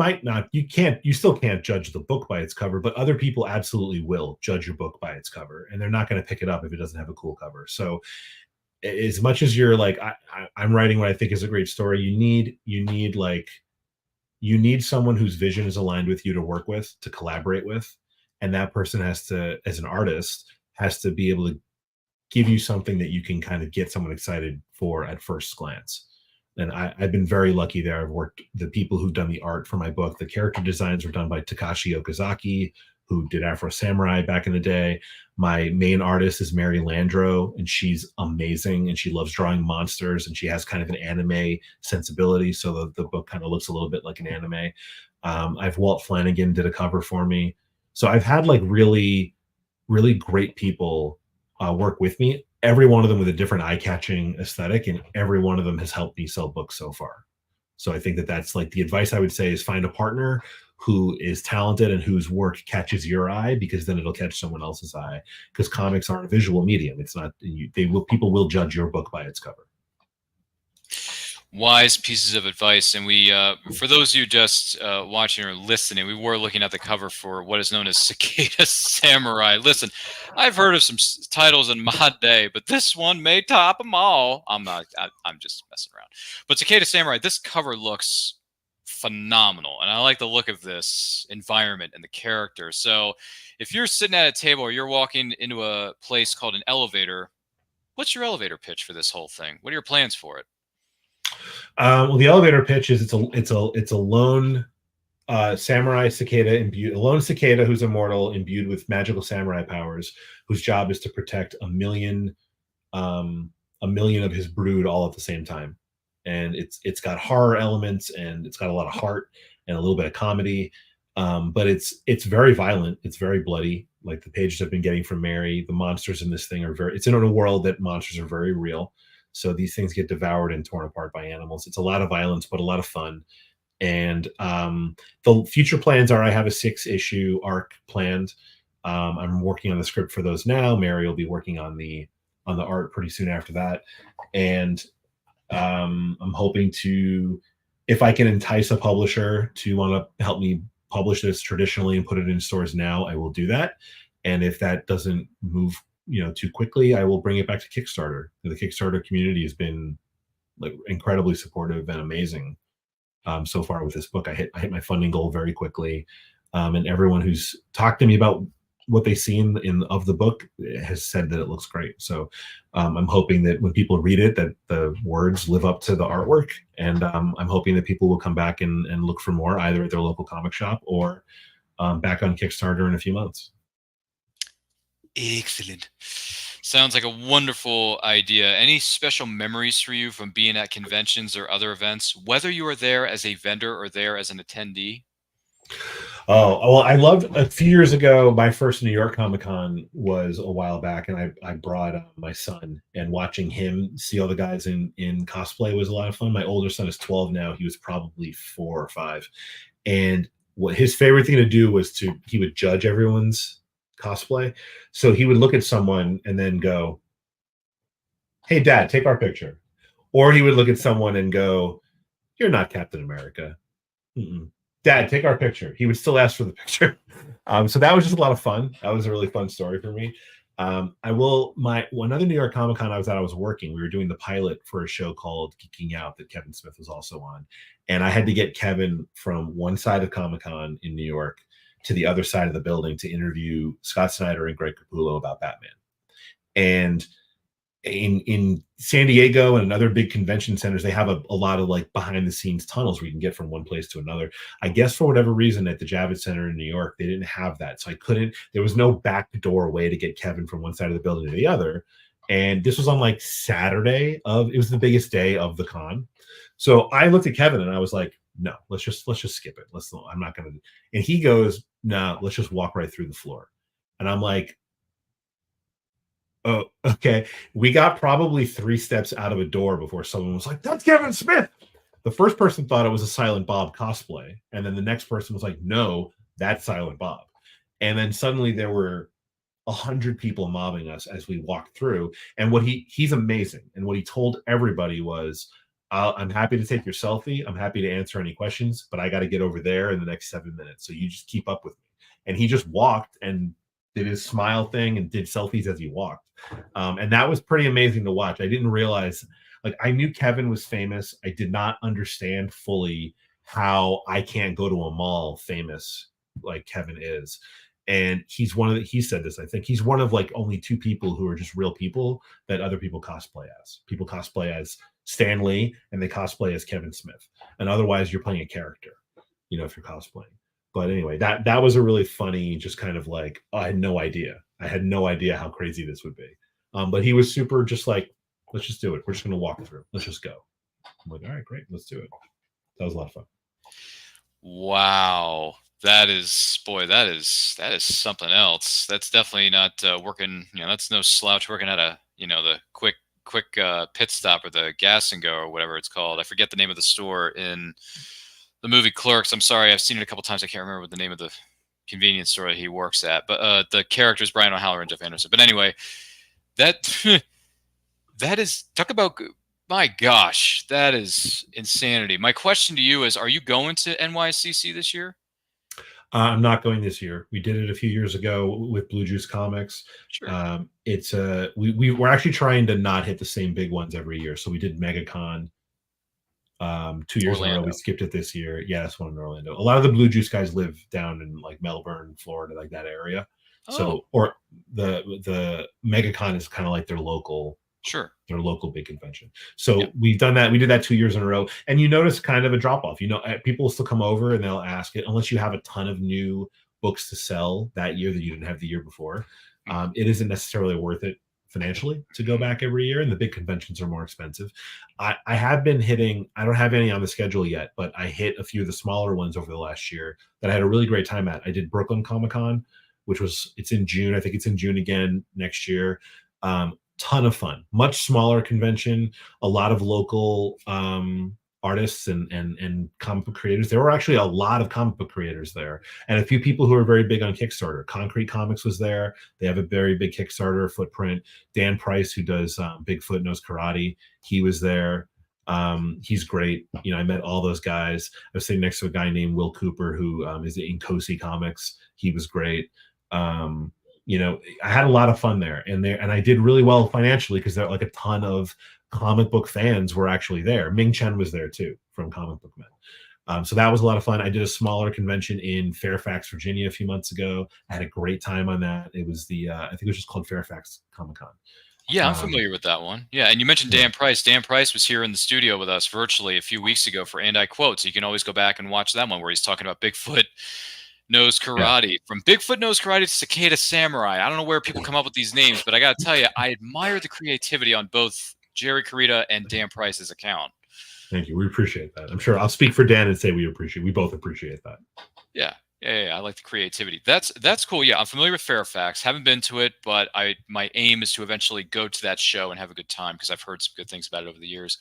still can't judge the book by its cover, but other people absolutely will judge your book by its cover, and they're not going to pick it up if it doesn't have a cool cover. So as much as you're I'm writing what I think is a great story, you need someone whose vision is aligned with you to work with, to collaborate with. And that person has to, as an artist, has to be able to give you something that you can kind of get someone excited for at first glance. And I've been very lucky there. I've worked, the people who've done the art for my book, the character designs were done by Takashi Okazaki. who did Afro Samurai back in the day. My main artist is Mary Landro, and she's amazing, and she loves drawing monsters, and she has kind of an anime sensibility, so the book kind of looks a little bit like an anime. I've Walt Flanagan did a cover for me. So I've had like really, really great people work with me, every one of them with a different eye-catching aesthetic, and every one of them has helped me sell books so far. So I think that that's like the advice I would say is find a partner who is talented and whose work catches your eye, because then it'll catch someone else's eye, because comics aren't a visual medium. It's not, people will judge your book by its cover. Wise pieces of advice. And we, for those of you just watching or listening, we were looking at the cover for what is known as Cicada Samurai. Listen, I've heard of some titles in my day, but this one may top them all. I'm just messing around. But Cicada Samurai, this cover looks phenomenal, and I like the look of this environment and the character. So if you're sitting at a table or you're walking into a place called an elevator, what's your elevator pitch for this whole thing? What are your plans for it? Well, the elevator pitch is it's a lone samurai cicada imbued, a lone cicada who's immortal, imbued with magical samurai powers, whose job is to protect a million of his brood all at the same time. And it's got horror elements, and it's got a lot of heart and a little bit of comedy, but it's very violent. It's very bloody. Like the pages I've been getting from Mary, the monsters in this thing are it's in a world that monsters are very real. So these things get devoured and torn apart by animals. It's a lot of violence, but a lot of fun. And the future plans are I have a 6-issue arc planned. I'm working on the script for those now. Mary will be working on the art pretty soon after that. And I'm hoping to, if I can entice a publisher to want to help me publish this traditionally and put it in stores now, I will do that. And if that doesn't move too quickly, I will bring it back to Kickstarter. The Kickstarter community has been like incredibly supportive and amazing so far with this book. I hit my funding goal very quickly, and everyone who's talked to me about what they see in of the book has said that it looks great. So I'm hoping that when people read it, that the words live up to the artwork, and I'm hoping that people will come back and look for more, either at their local comic shop or back on Kickstarter in a few months. Excellent. Sounds like a wonderful idea. Any special memories for you from being at conventions or other events, whether you were there as a vendor or there as an attendee? Oh, well, I loved a few years ago, my first New York Comic Con was a while back, and I brought my son, and watching him see all the guys in cosplay was a lot of fun. My older son is 12 now. He was probably 4 or 5. And what his favorite thing to do was he would judge everyone's cosplay. So he would look at someone and then go, "Hey, Dad, take our picture." Or he would look at someone and go, "You're not Captain America." Mm-mm. "Dad, take our picture." He would still ask for the picture. So that was just a lot of fun. That was a really fun story for me. One other New York Comic Con I was working. We were doing the pilot for a show called Geeking Out that Kevin Smith was also on. And I had to get Kevin from one side of Comic Con in New York to the other side of the building to interview Scott Snyder and Greg Capullo about Batman. And in San Diego and other big convention centers, they have a lot of like behind the scenes tunnels where you can get from one place to another. I guess for whatever reason at the Javits Center in New York, they didn't have that. So there was no back door way to get Kevin from one side of the building to the other. And this was on like Saturday it was the biggest day of the con. So I looked at Kevin and I was like, "No, let's just skip it. I'm not going to." And he goes, "No, let's just walk right through the floor." And I'm like, "Oh, okay." We got probably 3 steps out of a door before someone was like, "That's Kevin Smith." The first person thought it was a Silent Bob cosplay. And then the next person was like, "No, that's Silent Bob." And then suddenly there were 100 people mobbing us as we walked through. And he's amazing. And what he told everybody was, "I'm happy to take your selfie. I'm happy to answer any questions, but I got to get over there in the next 7 minutes. So you just keep up with me." And he just walked and did his smile thing and did selfies as he walked. And that was pretty amazing to watch. I didn't realize, like, I knew Kevin was famous. I did not understand fully how I can't go to a mall famous like Kevin is. And he said this, I think he's one of like only 2 people who are just real people that other people cosplay as. People cosplay as Stan Lee and they cosplay as Kevin Smith. And otherwise you're playing a character, if you're cosplaying. But anyway, that was a really funny, just kind of like, I had no idea. I had no idea how crazy this would be. But he was super just like, let's just do it. We're just going to walk through. Let's just go. I'm like, all right, great. Let's do it. That was a lot of fun. Wow. That is, boy, that is something else. That's definitely not working. That's no slouch working at the quick pit stop or the gas and go or whatever it's called. I forget the name of the store in the movie Clerks. I'm sorry, I've seen it a couple times. I can't remember what the name of the convenience store he works at. But the characters Brian O'Halloran and Jeff Anderson. But anyway, that that is, talk about, my gosh, that is insanity. My question to you is, are you going to NYCC this year? I'm not going this year. We did it a few years ago with Blue Juice Comics. Sure. It's we're actually trying to not hit the same big ones every year. So we did MegaCon 2 years in a row. We skipped it this year. Yeah, that's one in Orlando. A lot of the Blue Juice guys live down in like Melbourne, Florida, like that area. So, or the MegaCon is kind of like their local. Sure. Their local big convention. So we've done that. We did that 2 years in a row. And you notice kind of a drop off. People will still come over and they'll ask it, unless you have a ton of new books to sell that year that you didn't have the year before. It isn't necessarily worth it financially to go back every year. And the big conventions are more expensive. I have been hitting, I don't have any on the schedule yet, but I hit a few of the smaller ones over the last year that I had a really great time at. I did Brooklyn Comic Con, it's in June. I think it's in June again next year. Ton of fun, much smaller convention, a lot of local artists and comic book creators. There were actually a lot of comic book creators there, and a few people who are very big on Kickstarter. Concrete Comics was there. They have a very big Kickstarter footprint. Dan Price, who does Bigfoot Knows Karate, he was there. He's great. I met all those guys. I was sitting next to a guy named Will Cooper, who is in Cozy Comics. He was great. I had a lot of fun there, and I did really well financially because there like a ton of comic book fans were actually there. Ming Chen was there too from Comic Book Men. So that was a lot of fun. I did a smaller convention in Fairfax, Virginia a few months ago. I had a great time on that. It was I think it was just called Fairfax Comic Con. Yeah, I'm familiar with that one. Yeah, and you mentioned Dan Price. Dan Price was here in the studio with us virtually a few weeks ago for And I Quote, so you can always go back and watch that one where he's talking about Bigfoot Knows Karate. From Bigfoot Knows Karate to Cicada Samurai. I don't know where people come up with these names, but I got to tell you, I admire the creativity on both Jerry Carita and Dan Price's account. Thank you. We appreciate that. I'm sure I'll speak for Dan and say we both appreciate that. Yeah. I like the creativity. That's cool. Yeah, I'm familiar with Fairfax. Haven't been to it, but my aim is to eventually go to that show and have a good time because I've heard some good things about it over the years.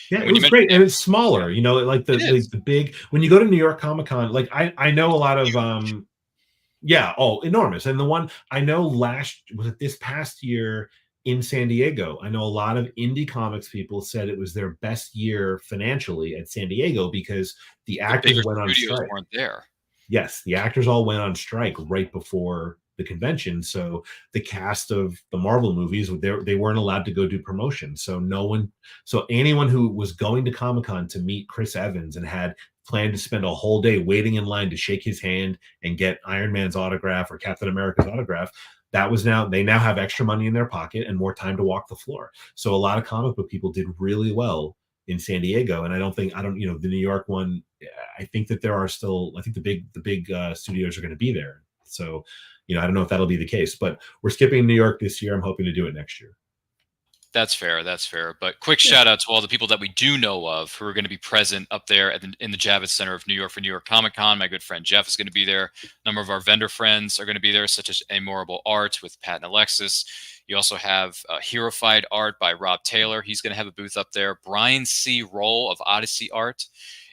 Yeah, it was great, and it's smaller. Like the big. When you go to New York Comic Con, like I know a lot of enormous. And the one I know this past year in San Diego, I know a lot of indie comics people said it was their best year financially at San Diego because the actors went on strike. Weren't there. Yes, the actors all went on strike right before the convention. So the cast of the Marvel movies, they weren't allowed to go do promotion. So anyone who was going to Comic-Con to meet Chris Evans and had planned to spend a whole day waiting in line to shake his hand and get Iron Man's autograph or Captain America's autograph, they now have extra money in their pocket and more time to walk the floor. So a lot of comic book people did really well in San Diego. And the New York one, I think that the big studios are going to be there. So, I don't know if that'll be the case, but we're skipping New York this year. I'm hoping to do it next year. That's fair. But quick shout out to all the people that we do know of who are going to be present up there in the Javits Center of New York for New York Comic Con. My good friend Jeff is going to be there. A number of our vendor friends are going to be there, such as Amorable Art with Pat and Alexis. You also have Herofied Art by Rob Taylor. He's going to have a booth up there. Brian C. Roll of Odyssey Art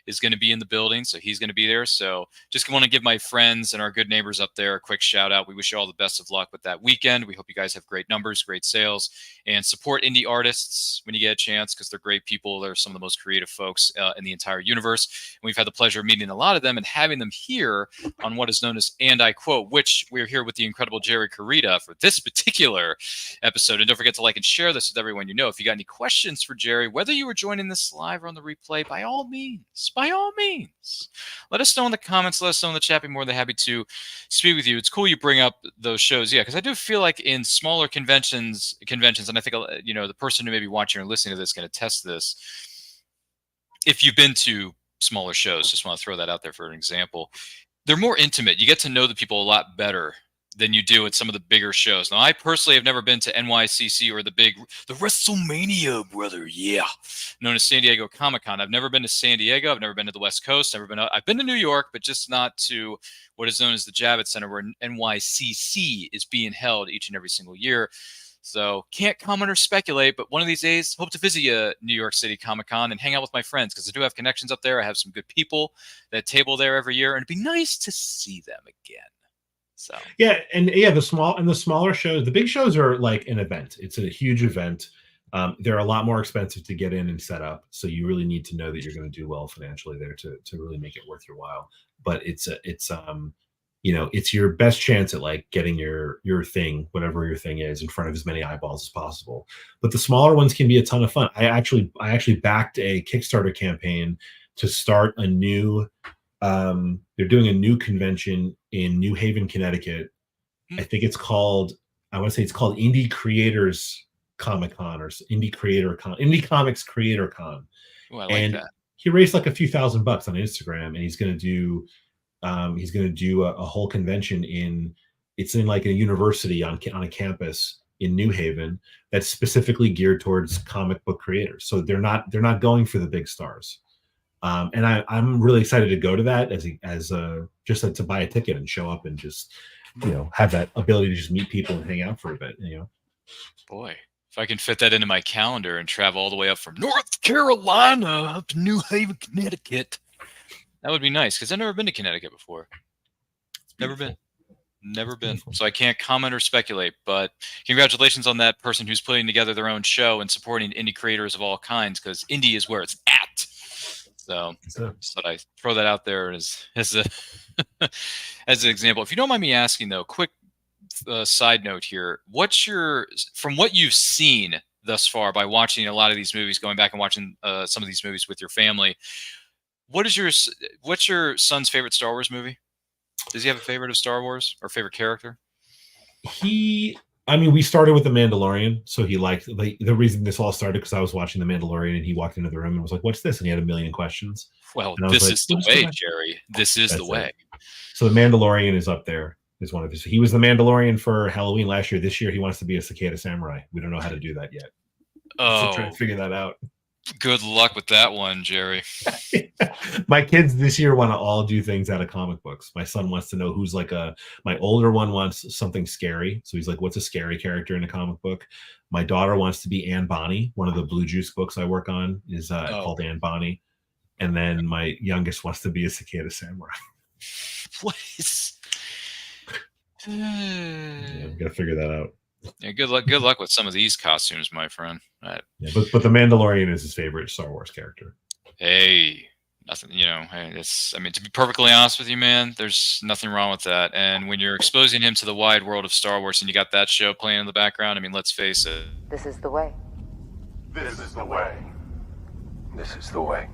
is going to be in the building, so he's going to be there. So just want to give my friends and our good neighbors up there a quick shout out. We wish you all the best of luck with that weekend. We hope you guys have great numbers, great sales, and support indie artists when you get a chance because they're great people. They're some of the most creative folks in the entire universe. And we've had the pleasure of meeting a lot of them and having them here on what is known as And I Quote, which we're here with the incredible Jerry Carita for this particular episode. And don't forget to like and share this with everyone you know. If you got any questions for Jerry, whether you were joining this live or on the replay, by all means, let us know in the comments. Let us know in the chat. Be more than happy to speak with you. It's cool you bring up those shows. Yeah, because I do feel like in smaller conventions, and I think, the person who may be watching or listening to this can attest to this. If you've been to smaller shows, just want to throw that out there for an example. they're more intimate. You get to know the people a lot better than you do at some of the bigger shows. Now, I personally have never been to NYCC or the WrestleMania, brother, yeah, known as San Diego Comic-Con. I've never been to San Diego. I've never been to the West Coast. I've been to New York, but just not to what is known as the Javits Center, where NYCC is being held each and every single year. So can't comment or speculate, but one of these days, hope to visit New York City Comic-Con and hang out with my friends, because I do have connections up there. I have some good people that table there every year, and it'd be nice to see them again. So the smaller shows, the big shows are like an event. It's a huge event. They're a lot more expensive to get in and set up, so you really need to know that you're going to do well financially there to really make it worth your while. But it's your best chance at like getting your thing, whatever your thing is, in front of as many eyeballs as possible. But the smaller ones can be a ton of fun. I actually backed a Kickstarter campaign to start a new. They're doing a new convention in New Haven, Connecticut. I think it's called Indie Creators Comic Con or Indie Comics Creator Con. Oh, I like that. He raised like a few $1,000 on Instagram, and he's going to do a whole convention in like a university on a campus in New Haven that's specifically geared towards comic book creators. So they're not going for the big stars. And I'm really excited to go to that just to buy a ticket and show up and just, have that ability to just meet people and hang out for a bit, Boy, if I can fit that into my calendar and travel all the way up from North Carolina up to New Haven, Connecticut, that would be nice, because I've never been to Connecticut before. Never been. So I can't comment or speculate, but congratulations on that person who's putting together their own show and supporting indie creators of all kinds, because indie is where it's at. So just thought I throw that out there as an example. If you don't mind me asking, though, quick side note here: from what you've seen thus far by watching a lot of these movies, going back and watching some of these movies with your family, what's your son's favorite Star Wars movie? Does he have a favorite of Star Wars or favorite character? We started with The Mandalorian, so he liked the reason this all started because I was watching The Mandalorian and he walked into the room and was like, "What's this?" And he had a million questions. Well, this is the way, Jerry. This is the way. So The Mandalorian is up there. Is one of his. He was the Mandalorian for Halloween last year. This year he wants to be a Cicada Samurai. We don't know how to do that yet. Oh, so trying to figure that out. Good luck with that one, Jerry. My kids this year want to all do things out of comic books. My son wants to know who's my older one wants something scary. So he's like, what's a scary character in a comic book? My daughter wants to be Anne Bonny. One of the Blue Juice books I work on is called Anne Bonny. And then my youngest wants to be a Cicada Samurai. What is... I've got to figure that out. Yeah, good luck with some of these costumes, my friend. But the Mandalorian is his favorite Star Wars character. Hey, nothing, to be perfectly honest with you, man, there's nothing wrong with that. And when you're exposing him to the wide world of Star Wars and you got that show playing in the background, let's face it. This is the way. This is the way. This is the way.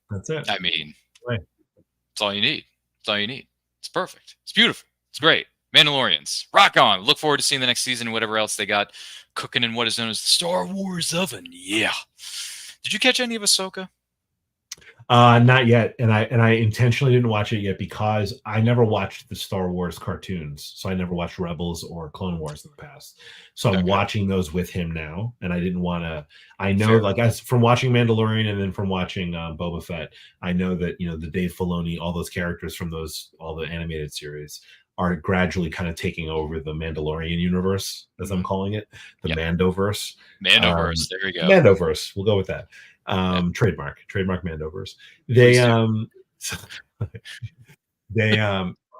That's it. It's all you need. It's all you need. It's perfect. It's beautiful. It's great. Mandalorians, rock on. Look forward to seeing the next season and whatever else they got cooking in what is known as the Star Wars oven. Yeah. Did you catch any of Ahsoka? Not yet, and I intentionally didn't watch it yet because I never watched the Star Wars cartoons, so I never watched Rebels or Clone Wars in the past. So I'm watching those with him now, and I didn't want to. I know, as from watching Mandalorian and then from watching Boba Fett, I know that the Dave Filoni, all those characters from all the animated series are gradually kind of taking over the Mandalorian universe, as I'm calling it, the Mandoverse. Mandoverse, there you go. Mandoverse, we'll go with that. Trademark Mandoverse.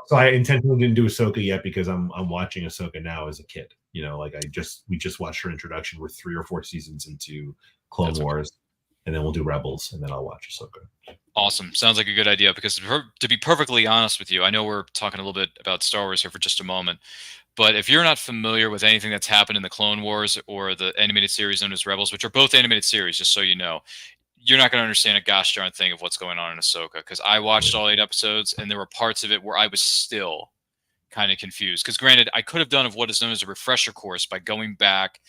So I intentionally didn't do Ahsoka yet because I'm watching Ahsoka now as a kid. We just watched her introduction. We're 3 or 4 seasons into Clone Wars, and then we'll do Rebels, and then I'll watch Ahsoka. Awesome. Sounds like a good idea, because to be perfectly honest with you, I know we're talking a little bit about Star Wars here for just a moment, but if you're not familiar with anything that's happened in the Clone Wars or the animated series known as Rebels, which are both animated series, just so you know, you're not going to understand a gosh darn thing of what's going on in Ahsoka, because I watched all 8 episodes, and there were parts of it where I was still kind of confused. Because granted, I could have done of what is known as a refresher course by going back,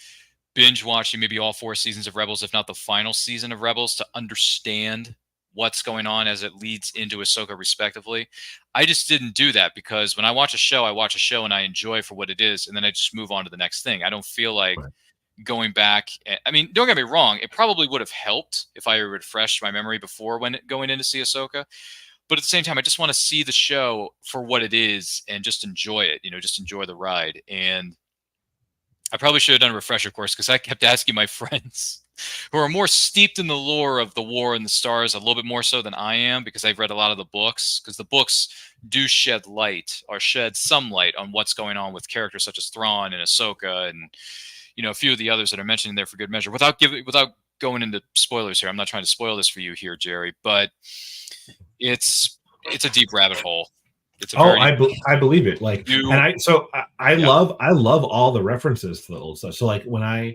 binge watching maybe all 4 seasons of Rebels, if not the final season of Rebels, to understand what's going on as it leads into Ahsoka respectively. I just didn't do that because when I watch a show and I enjoy for what it is, and then I just move on to the next thing. I don't feel like going back. I mean, don't get me wrong. It probably would have helped if I refreshed my memory before going in to see Ahsoka. But at the same time, I just want to see the show for what it is and just enjoy it, just enjoy the ride. And I probably should have done a refresher course because I kept asking my friends who are more steeped in the lore of the War and the Stars a little bit more so than I am, because I've read a lot of the books, because the books do shed some light on what's going on with characters such as Thrawn and Ahsoka and, a few of the others that are mentioned there for good measure. Without going into spoilers here, I'm not trying to spoil this for you here, Jerry, but it's a deep rabbit hole. I believe it. I love all the references to the old stuff. So like when I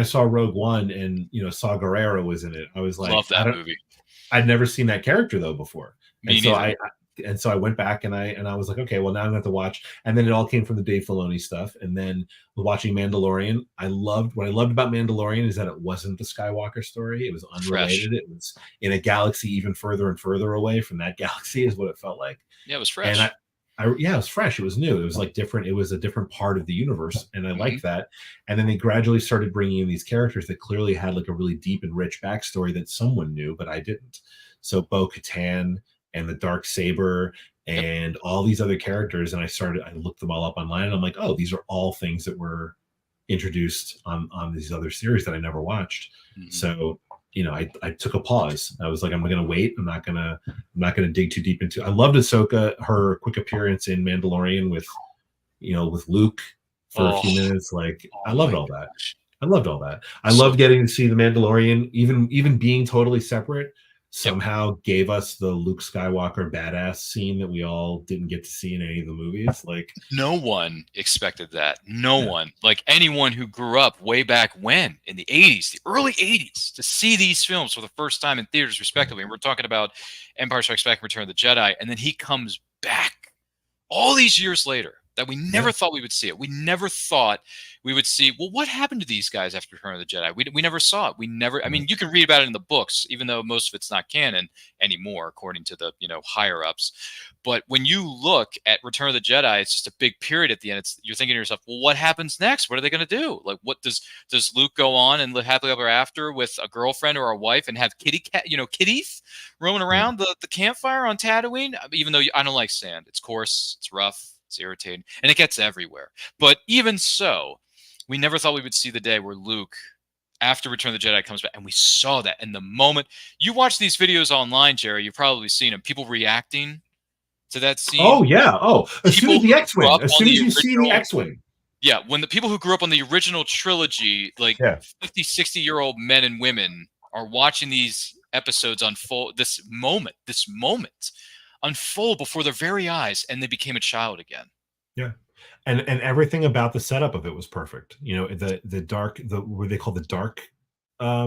saw Rogue One and Saw Gerrera was in it, I was like, love that movie. I'd never seen that character though before. Me neither. So I went back and I was like, okay, well now I'm going to have to watch. And then it all came from the Dave Filoni stuff. And then watching Mandalorian, what I loved about Mandalorian is that it wasn't the Skywalker story. It was unrelated. Fresh. It was in a galaxy even further and further away from that galaxy is what it felt like. Yeah, it was fresh. And it was fresh. It was new. It was like different. It was a different part of the universe. And I liked that. And then they gradually started bringing in these characters that clearly had like a really deep and rich backstory that someone knew, but I didn't. So Bo-Katan and the Darksaber and all these other characters. And I looked them all up online and I'm like, oh, these are all things that were introduced on these other series that I never watched. So, I took a pause. I was like, I'm going to wait. I'm not going to dig too deep into. I loved Ahsoka, her quick appearance in Mandalorian with Luke for a few minutes. Like I loved all that. I loved all that. I loved getting to see the Mandalorian, even being totally separate. Somehow gave us the Luke Skywalker badass scene that we all didn't get to see in any of the movies. Like no one expected that. No one, like anyone who grew up way back when in the 80s, the early 80s, to see these films for the first time in theaters respectively. And we're talking about Empire Strikes Back and Return of the Jedi. And then he comes back all these years later that we never thought we would see it. We never thought we would see, well, what happened to these guys after Return of the Jedi? We never saw it. We never, I mean, you can read about it in the books, even though most of it's not canon anymore, according to the, higher ups. But when you look at Return of the Jedi, it's just a big period at the end. You're thinking to yourself, well, what happens next? What are they going to do? Like, what does Luke go on and live happily ever after with a girlfriend or a wife and have kitties roaming around the campfire on Tatooine? Even though I don't like sand. It's coarse, it's rough, it's irritating, and it gets everywhere. But even so, we never thought we would see the day where Luke, after Return of the Jedi, comes back, and we saw that. And the moment you watch these videos online, Jerry, you've probably seen them. People reacting to that scene. Oh yeah. Oh, as soon as the X-wing. As soon as you see the X-wing. Yeah, when the people who grew up on the original trilogy, like 50, 60-year-old men and women, are watching these episodes unfold, this moment unfold before their very eyes, and they became a child again. Yeah. And everything about the setup of it was perfect. The dark, what they call the dark, what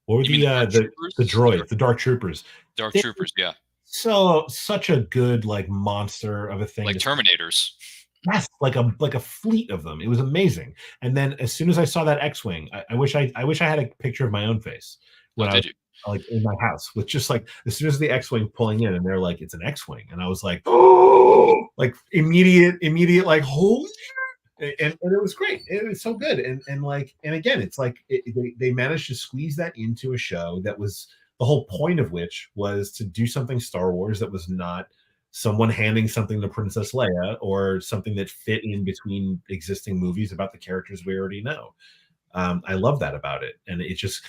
were the droids, the dark troopers. Dark troopers, yeah. So such a good like monster of a thing. Like Terminators. Yes, like a fleet of them. It was amazing. And then as soon as I saw that X-wing, I wish I had a picture of my own face when I was like in my house, with just like as soon as the X-wing pulling in and they're like, it's an X-wing, and I was like, oh, like immediate like holy shit. And it was great. It was so good. And again, it's like they managed to squeeze that into a show that was the whole point of which was to do something Star Wars that was not someone handing something to Princess Leia or something that fit in between existing movies about the characters we already know. I love that about it. And it just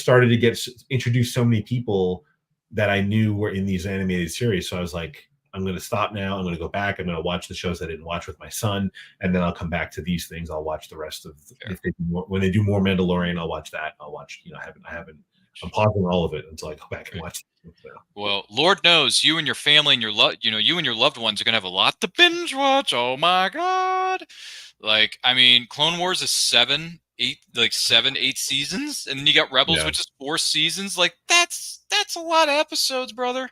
started to get introduced so many people that I knew were in these animated series. So I was like, I'm going to stop now. I'm going to go back. I'm going to watch the shows I didn't watch with my son. And then I'll come back to these things. I'll watch the rest of, when they do more Mandalorian, I'll watch that. I'll watch, I'm pausing all of it until I go back and watch it. So. Well, Lord knows you and your family and you and your loved ones are going to have a lot to binge watch. Oh my God. Like, I mean, Clone Wars is 7, 8 seasons. And then you got Rebels, which is 4 seasons. Like that's a lot of episodes, brother.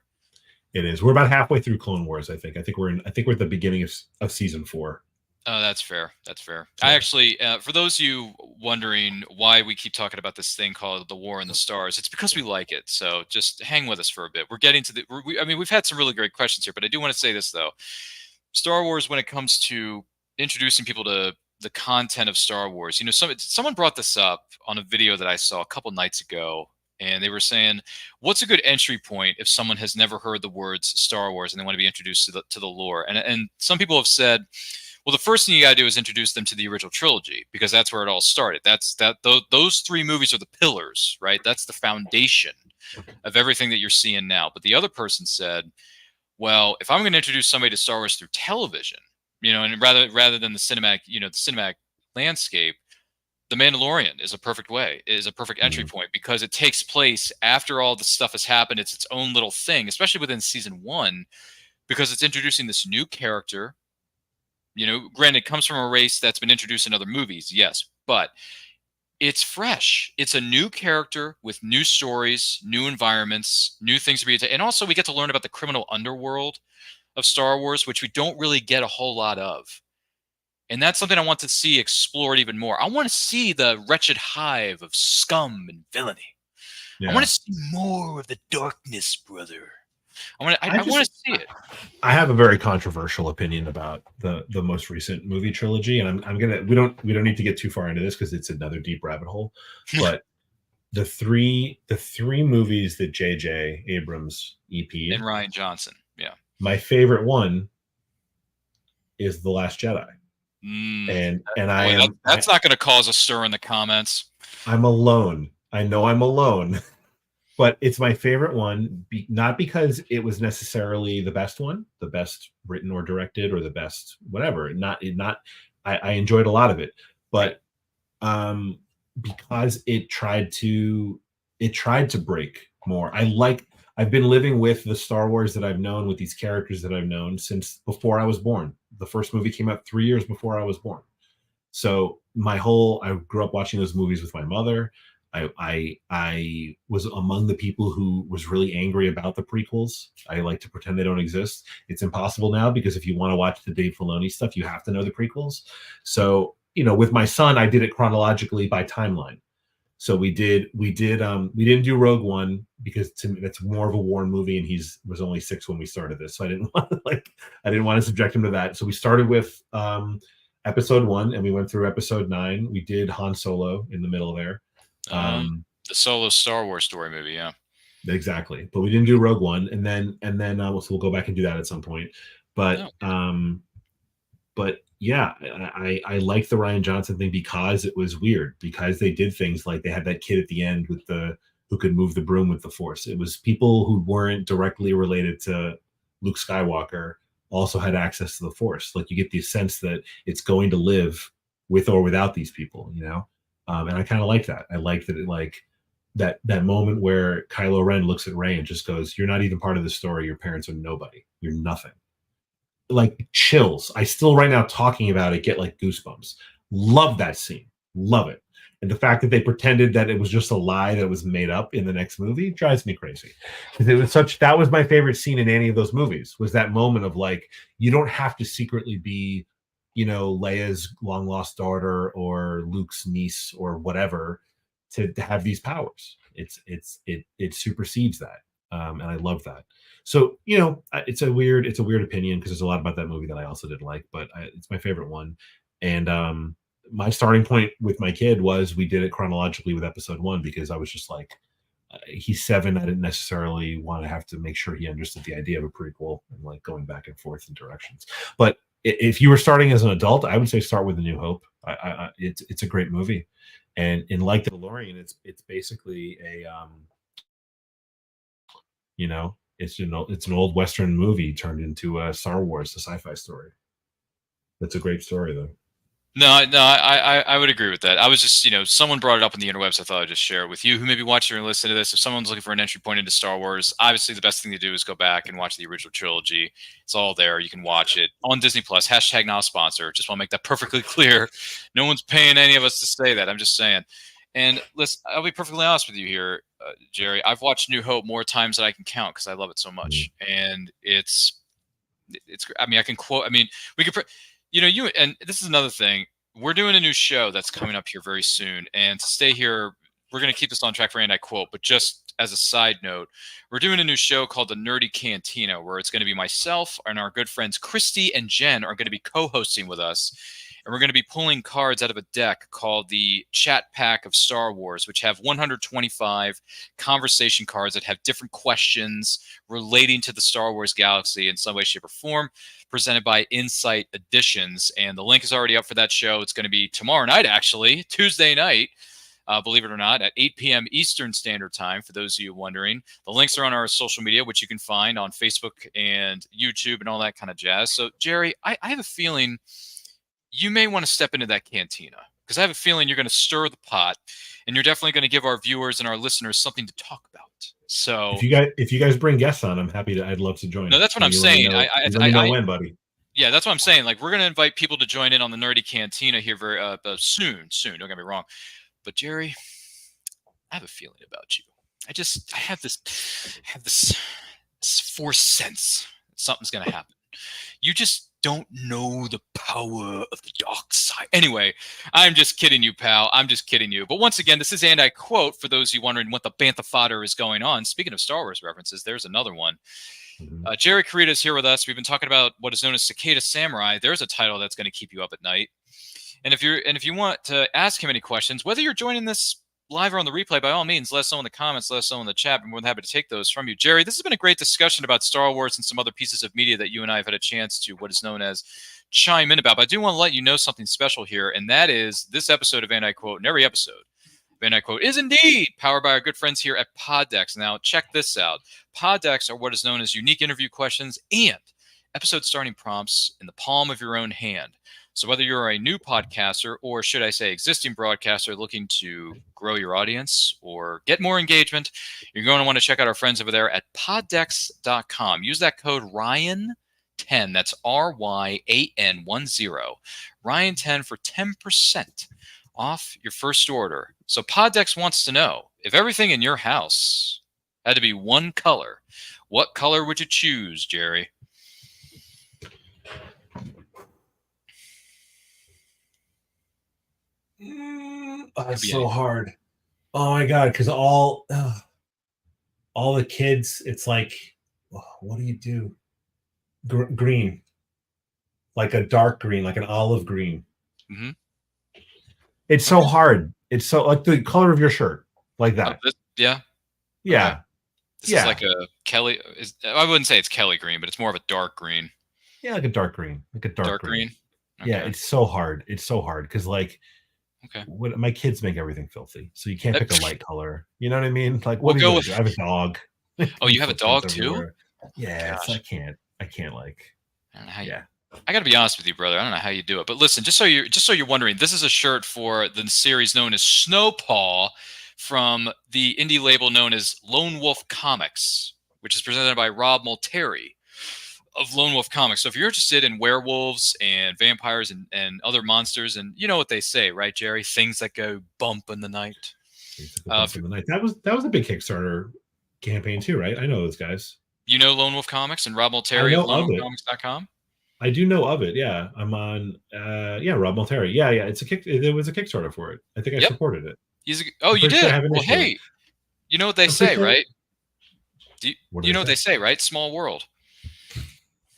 It is. We're about halfway through Clone Wars, I think. I think we're at the beginning of season 4. Oh, that's fair. That's fair. Yeah. I actually, for those of you wondering why we keep talking about this thing called The War in the Stars, it's because we like it. So just hang with us for a bit. We're getting to the. I mean, we've had some really great questions here, but I do want to say this though: Star Wars, when it comes to introducing people to the content of Star Wars, you know, someone brought this up on a video that I saw a couple nights ago. And they were saying, what's a good entry point if someone has never heard the words Star Wars and they want to be introduced to the lore? And some people have said, well, the first thing you got to do is introduce them to the original trilogy, because that's where it all started. Those three movies are the pillars, right? That's the foundation of everything that you're seeing now. But the other person said, well, if I'm going to introduce somebody to Star Wars through television, you know, and rather than the cinematic landscape, The Mandalorian is a perfect entry point, because it takes place after all the stuff has happened. It's its own little thing, especially within season 1, because it's introducing this new character. You know, granted, it comes from a race that's been introduced in other movies, yes, but it's fresh. It's a new character with new stories, new environments, new things to be, and also we get to learn about the criminal underworld of Star Wars, which we don't really get a whole lot of. And that's something I want to see explored even more. I want to see the wretched hive of scum and villainy. Yeah. I want to see more of the darkness, brother. I want to see it. I have a very controversial opinion about the most recent movie trilogy, and we don't need to get too far into this because it's another deep rabbit hole. But the three movies that J.J. Abrams EP'd and Rian Johnson, yeah, my favorite one is The Last Jedi. That's not going to cause a stir in the comments. I'm alone. I know I'm alone, but it's my favorite one. Not because it was necessarily the best one, the best written or directed, or the best whatever. I enjoyed a lot of it, but because it tried to break more. I've been living with the Star Wars that I've known, with these characters that I've known since before I was born. The first movie came out 3 years before I was born. So I grew up watching those movies with my mother. I was among the people who was really angry about the prequels. I like to pretend they don't exist. It's impossible now, because if you want to watch the Dave Filoni stuff, you have to know the prequels. So, you know, with my son, I did it chronologically by timeline. So we didn't do Rogue One, because to me that's more of a war movie, and he was only 6 when we started this, so I didn't want to subject him to that. So we started with episode 1, and we went through episode 9. We did Han Solo in the middle there, the Solo Star Wars story movie, yeah, exactly. But we didn't do Rogue One, and then so we'll go back and do that at some point. But yeah, I like the Rian Johnson thing because it was weird, because they did things like they had that kid at the end who could move the broom with the Force. It was people who weren't directly related to Luke Skywalker also had access to the Force. Like, you get the sense that it's going to live with or without these people, you know? And I kind of like that. I like that that moment where Kylo Ren looks at Rey and just goes, "You're not even part of the story. Your parents are nobody. You're nothing." Like, chills. I still, right now, talking about it, get like goosebumps. Love that scene. Love it. And the fact that they pretended that it was just a lie that was made up in the next movie drives me crazy. That was my favorite scene in any of those movies, was that moment of like, you don't have to secretly be, you know, Leia's long lost daughter or Luke's niece or whatever to have these powers. It supersedes that. And I love that. So, you know, it's a weird opinion, because there's a lot about that movie that I also didn't like, but it's my favorite one. And my starting point with my kid was we did it chronologically with episode 1, because I was just like, he's 7. I didn't necessarily want to have to make sure he understood the idea of a prequel and like going back and forth in directions. But if you were starting as an adult, I would say start with A New Hope. It's a great movie. And in like The Mandalorian, it's basically a you know, it's an old Western movie turned into a Star Wars, a sci-fi story. That's a great story, though. No, I would agree with that. I was just, you know, someone brought it up on the interwebs. I thought I'd just share it with you who maybe watch or listen to this. If someone's looking for an entry point into Star Wars, obviously the best thing to do is go back and watch the original trilogy. It's all there. You can watch it on Disney Plus. # not a sponsor. Just want to make that perfectly clear. No one's paying any of us to say that. I'm just saying. And listen, I'll be perfectly honest with you here, Jerry. I've watched New Hope more times than I can count, because I love it so much. And it's. I mean, I can quote. I mean, we could. You know, and this is another thing. we're doing a new show that's coming up here very soon. And to stay here, we're going to keep this on track for And I Quote. But just as a side note, we're doing a new show called The Nerdy Cantina, where it's going to be myself and our good friends Christy and Jen are going to be co-hosting with us. And we're going to be pulling cards out of a deck called the Chat Pack of Star Wars, which have 125 conversation cards that have different questions relating to the Star Wars galaxy in some way, shape, or form, presented by Insight Editions. And the link is already up for that show. It's going to be tomorrow night, actually, Tuesday night, believe it or not, at 8 p.m. Eastern Standard Time, for those of you wondering. The links are on our social media, which you can find on Facebook and YouTube and all that kind of jazz. So, Jerry, I have a feeling you may want to step into that cantina, because I have a feeling you're going to stir the pot, and you're definitely going to give our viewers and our listeners something to talk about. So if you guys bring guests on, I'm happy to. I'd love to join. No, that's what I'm saying. Let me know when, buddy. Yeah, that's what I'm saying. Like, we're going to invite people to join in on the Nerdy Cantina here very soon. Don't get me wrong. But Jerry, I have a feeling about you. I have this force sense that something's going to happen. You just don't know the power of the dark side. Anyway, I'm just kidding you, pal. I'm just kidding you. But once again, this is And I Quote, for those of you wondering what the bantha fodder is going on. Speaking of Star Wars references, there's another one. Jerry Carita is here with us. We've been talking about what is known as Cicada Samurai. There's a title that's going to keep you up at night. And if you want to ask him any questions, whether you're joining this live or on the replay, by all means, let us know in the comments, let us know in the chat. I'm more than happy to take those from you. Jerry, this has been a great discussion about Star Wars and some other pieces of media that you and I have had a chance to what is known as chime in about. But I do want to let you know something special here, and that is this episode of And I Quote, and every episode of And I Quote, is indeed powered by our good friends here at Poddex. Now, check this out. Poddex are what is known as unique interview questions and episode starting prompts in the palm of your own hand. So whether you're a new podcaster, or should I say existing broadcaster, looking to grow your audience or get more engagement, you're going to want to check out our friends over there at poddex.com. Use that code RYAN10. That's RYAN10. RYAN10 for 10% off your first order. So Poddex wants to know, if everything in your house had to be one color, what color would you choose, Jerry? It's so hard. Oh my god, because all the kids, it's like, what do you do? Green, like a dark green, like an olive green. Mm-hmm. It's so hard. It's so like the color of your shirt, like that. Yeah. Okay. This is like a Kelly. I wouldn't say it's Kelly green, but it's more of a dark green. Yeah, like a dark green, dark green. Okay. Yeah, it's so hard. It's so hard because like. Okay. What my kids make everything filthy, so you can't pick a light color. You know what I mean? Like, We'll go with. I have a dog. Oh, you have a dog too? Yeah, so I can't like. I don't know how I got to be honest with you, brother. I don't know how you do it, but listen, just so you're wondering, this is a shirt for the series known as Snowpaw from the indie label known as Lone Wolf Comics, which is presented by Rob Multeri of Lone Wolf Comics. So if you're interested in werewolves and vampires and other monsters, and you know what they say, right, Jerry? Things that go bump in the night. That was a big Kickstarter campaign too, right? I know those guys. You know Lone Wolf Comics and Rob Multeri of LoneWolfComics.com? I do know of it. Yeah, I'm on. Rob Multeri. Yeah. There was a Kickstarter for it. I think I supported it. You did? Well, hey, you know what they say, right? You know what they say, right? Small world.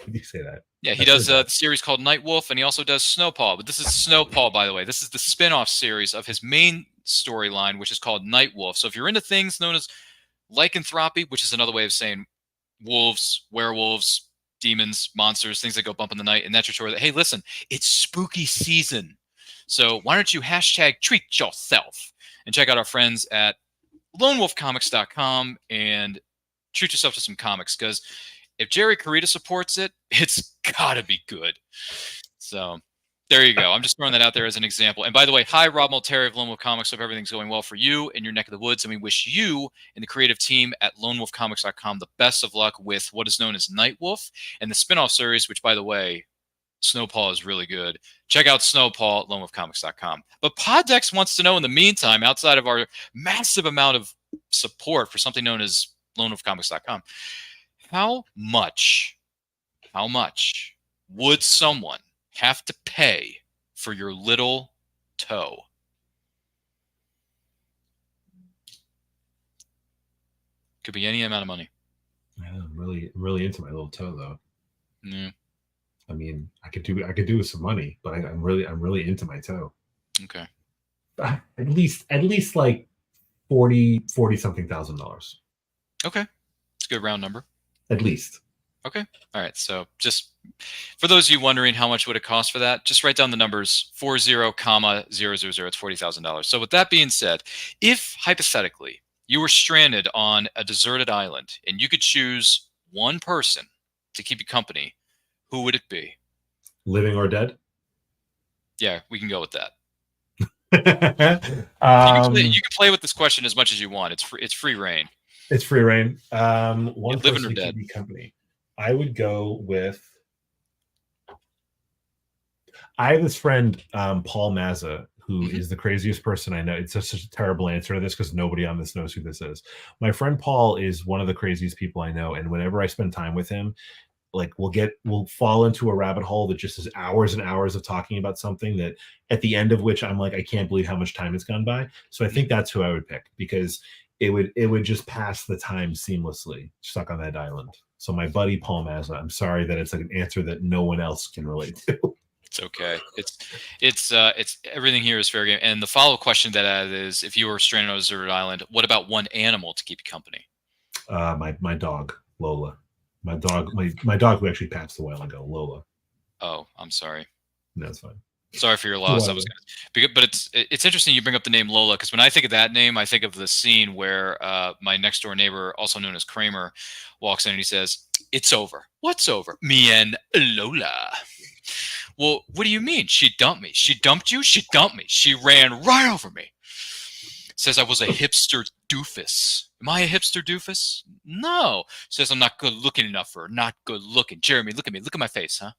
You say that. Yeah, he does the series called Night Wolf, and he also does Snowpaw. But this is Snowpaw, by the way. This is the spin-off series of his main storyline, which is called Night Wolf. So if you're into things known as lycanthropy, which is another way of saying wolves, werewolves, demons, monsters, things that go bump in the night, and that's your story. Hey, listen, it's spooky season. So why don't you #treat yourself and check out our friends at lonewolfcomics.com and treat yourself to some comics, because if Jerry Carita supports it, it's gotta be good. So there you go. I'm just throwing that out there as an example. And by the way, hi, Rob Multeri of Lone Wolf Comics. Hope everything's going well for you in your neck of the woods. And we wish you and the creative team at lonewolfcomics.com the best of luck with what is known as Night Wolf and the spinoff series, which, by the way, Snowpaw is really good. Check out Snowpaw at lonewolfcomics.com. But Poddex wants to know, in the meantime, outside of our massive amount of support for something known as lonewolfcomics.com, how much would someone have to pay for your little toe? Could be any amount of money. Yeah, I'm really into my little toe though. Yeah. I mean, I could do with some money, but I'm really into my toe. Okay. At least like 40 something thousand dollars. Okay. It's a good round number. At least. Okay. All right. So just for those of you wondering how much would it cost for that, just write down the numbers 40,000. It's $40,000. So with that being said, if hypothetically you were stranded on a deserted island and you could choose one person to keep you company, who would it be? Living or dead? Yeah, we can go with that. You can play with this question as much as you want. It's free reign. It's free reign. One living person or to dead? keep me company. I would go with. I have this friend, Paul Mazza, who is the craziest person I know. It's such a terrible answer to this because nobody on this knows who this is. My friend Paul is one of the craziest people I know, and whenever I spend time with him, like we'll fall into a rabbit hole that just is hours and hours of talking about something that at the end of which I'm like, I can't believe how much time has gone by. So I think that's who I would pick because it would just pass the time seamlessly stuck on that island. So my buddy Paul Mazza, I'm sorry that it's like an answer that no one else can relate to. It's okay. It's everything here is fair game. And the follow-up question to that is, if you were stranded on a deserted island, what about one animal to keep you company? My dog Lola. My dog who actually passed a while ago, Lola. Oh, I'm sorry. No, it's fine. Sorry for your loss. But it's interesting you bring up the name Lola because when I think of that name, I think of the scene where my next door neighbor, also known as Kramer, walks in and he says, "It's over." What's over? Me and Lola. Well, what do you mean? She dumped me. She dumped you? She dumped me. She ran right over me. Says I was a hipster doofus. Am I a hipster doofus? No. Says I'm not good looking enough for her. Not good looking. Jeremy, look at me. Look at my face, huh?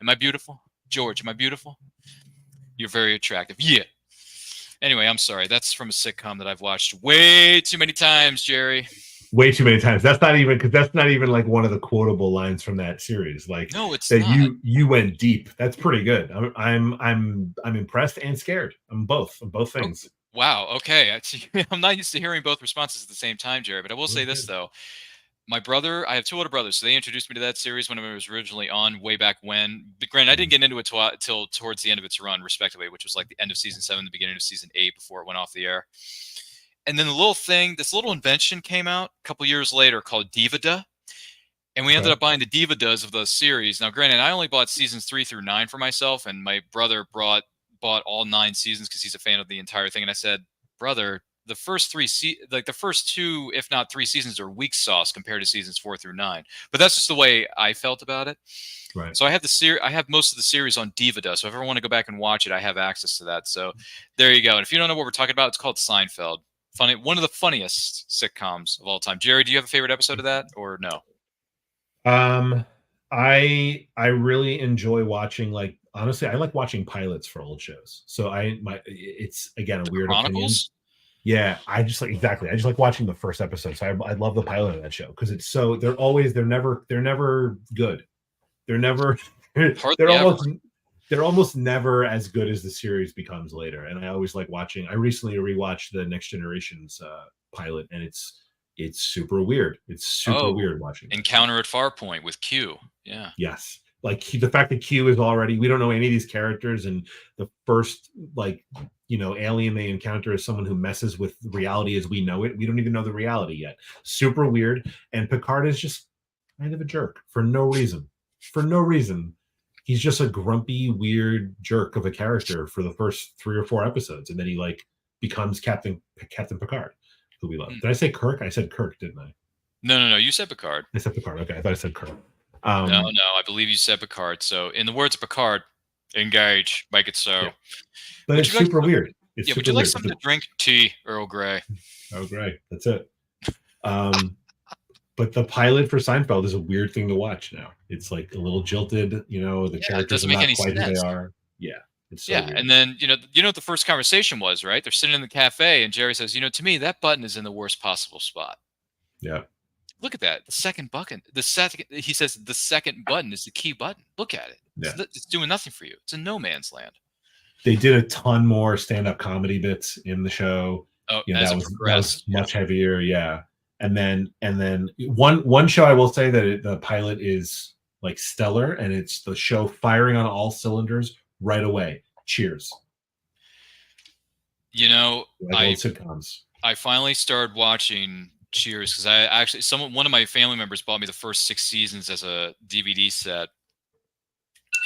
Am I beautiful? George, am I beautiful? You're very attractive. Yeah. Anyway, I'm sorry. That's from a sitcom that I've watched way too many times, Jerry. Way too many times. That's not even like one of the quotable lines from that series. Like, no, it's that not. You went deep. That's pretty good. I'm impressed and scared. I'm both things. Oh, wow. Okay. I'm not used to hearing both responses at the same time, Jerry. But I will say this though. My brother, I have two older brothers, so they introduced me to that series when it was originally on way back when. But granted, I didn't get into it until towards the end of its run, respectively, which was like the end of season 7, the beginning of season 8 before it went off the air. And then this little invention came out a couple years later called Divida. And we ended up buying the Dividas of the series. Now, granted, I only bought seasons 3 through 9 for myself, and my brother bought all 9 seasons because he's a fan of the entire thing. And I said, brother, the first two, if not 3 seasons are weak sauce compared to seasons 4 through 9. But that's just the way I felt about it. Right. So I have most of the series on Divida. So if I ever want to go back and watch it, I have access to that. So there you go. And if you don't know what we're talking about, it's called Seinfeld. Funny, one of the funniest sitcoms of all time. Jerry, do you have a favorite episode of that or no? I really enjoy watching, like, honestly, I like watching pilots for old shows. So it's again a weird opinion. Yeah, I just like watching the first episode. So I love the pilot of that show because it's so they're never good. They're almost never as good as the series becomes later. And I always like watching. I recently rewatched the Next Generation's pilot, and it's super weird. It's super weird watching. Encounter at Farpoint with Q. Yeah. Yes. Like the fact that Q is already, we don't know any of these characters, and the first alien they encounter is someone who messes with reality as we know it. We don't even know the reality yet. Super weird. And Picard is just kind of a jerk for no reason. He's just a grumpy, weird jerk of a character for the first 3 or 4 episodes, and then he becomes Captain Picard, who we love. Did I say Kirk? I said Kirk, didn't I? No. You said Picard. I said Picard. Okay, I thought I said Kirk. No. I believe you said Picard. So, in the words of Picard, engage, make it so. Yeah. But it's super weird. Would you like something to drink? Tea, Earl Grey. Earl Grey. That's it. But the pilot for Seinfeld is a weird thing to watch now. It's like a little jilted. The characters are not quite who they are. Yeah. It's so weird. And then what the first conversation was, right? They're sitting in the cafe, and Jerry says, to me, that button is in the worst possible spot. Yeah. Look at that. The second button. He says the second button is the key button. Look at it. Yeah. It's doing nothing for you. It's in no man's land. They did a ton more stand-up comedy bits in the show. Oh, You know, as that it was progressed, much heavier. Yeah. And then one show I will say that the pilot is like stellar, and it's the show firing on all cylinders right away. Cheers. You know, Like old sitcoms. I finally started watching Cheers because I actually one of my family members bought me the first 6 seasons as a DVD set,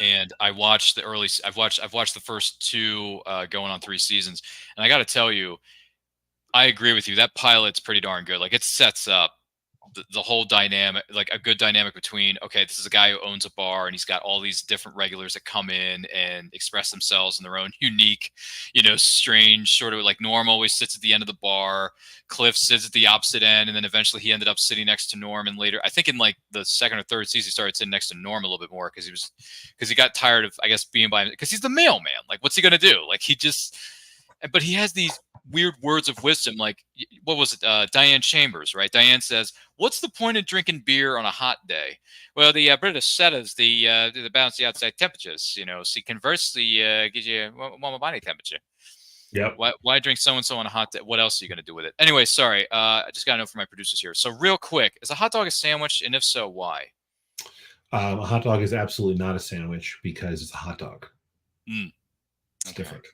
and I've watched the first 2 going on 3 seasons, and I got to tell you, I agree with you. That pilot's pretty darn good. Like, it sets up the whole dynamic, like a good dynamic between, okay, this is a guy who owns a bar and he's got all these different regulars that come in and express themselves in their own unique, strange sort of, like, Norm always sits at the end of the bar, Cliff sits at the opposite end, and then eventually he ended up sitting next to Norm. And later, I think in like the second or third season, he started sitting next to Norm a little bit more because he got tired of, I guess, being by him, because he's the mailman. Like, what's he gonna do? Like, but he has these weird words of wisdom, like, what was it, Diane Chambers, right? Diane says, what's the point of drinking beer on a hot day? Well, the British setters, the balance the outside temperatures, so conversely gives you warmer body temperature. Yep. Why drink so-and-so on a hot day? What else are you going to do with it? Anyway, sorry, I just got to know from my producers here. So real quick, is a hot dog a sandwich, and if so, why? A hot dog is absolutely not a sandwich because it's a hot dog. It's different.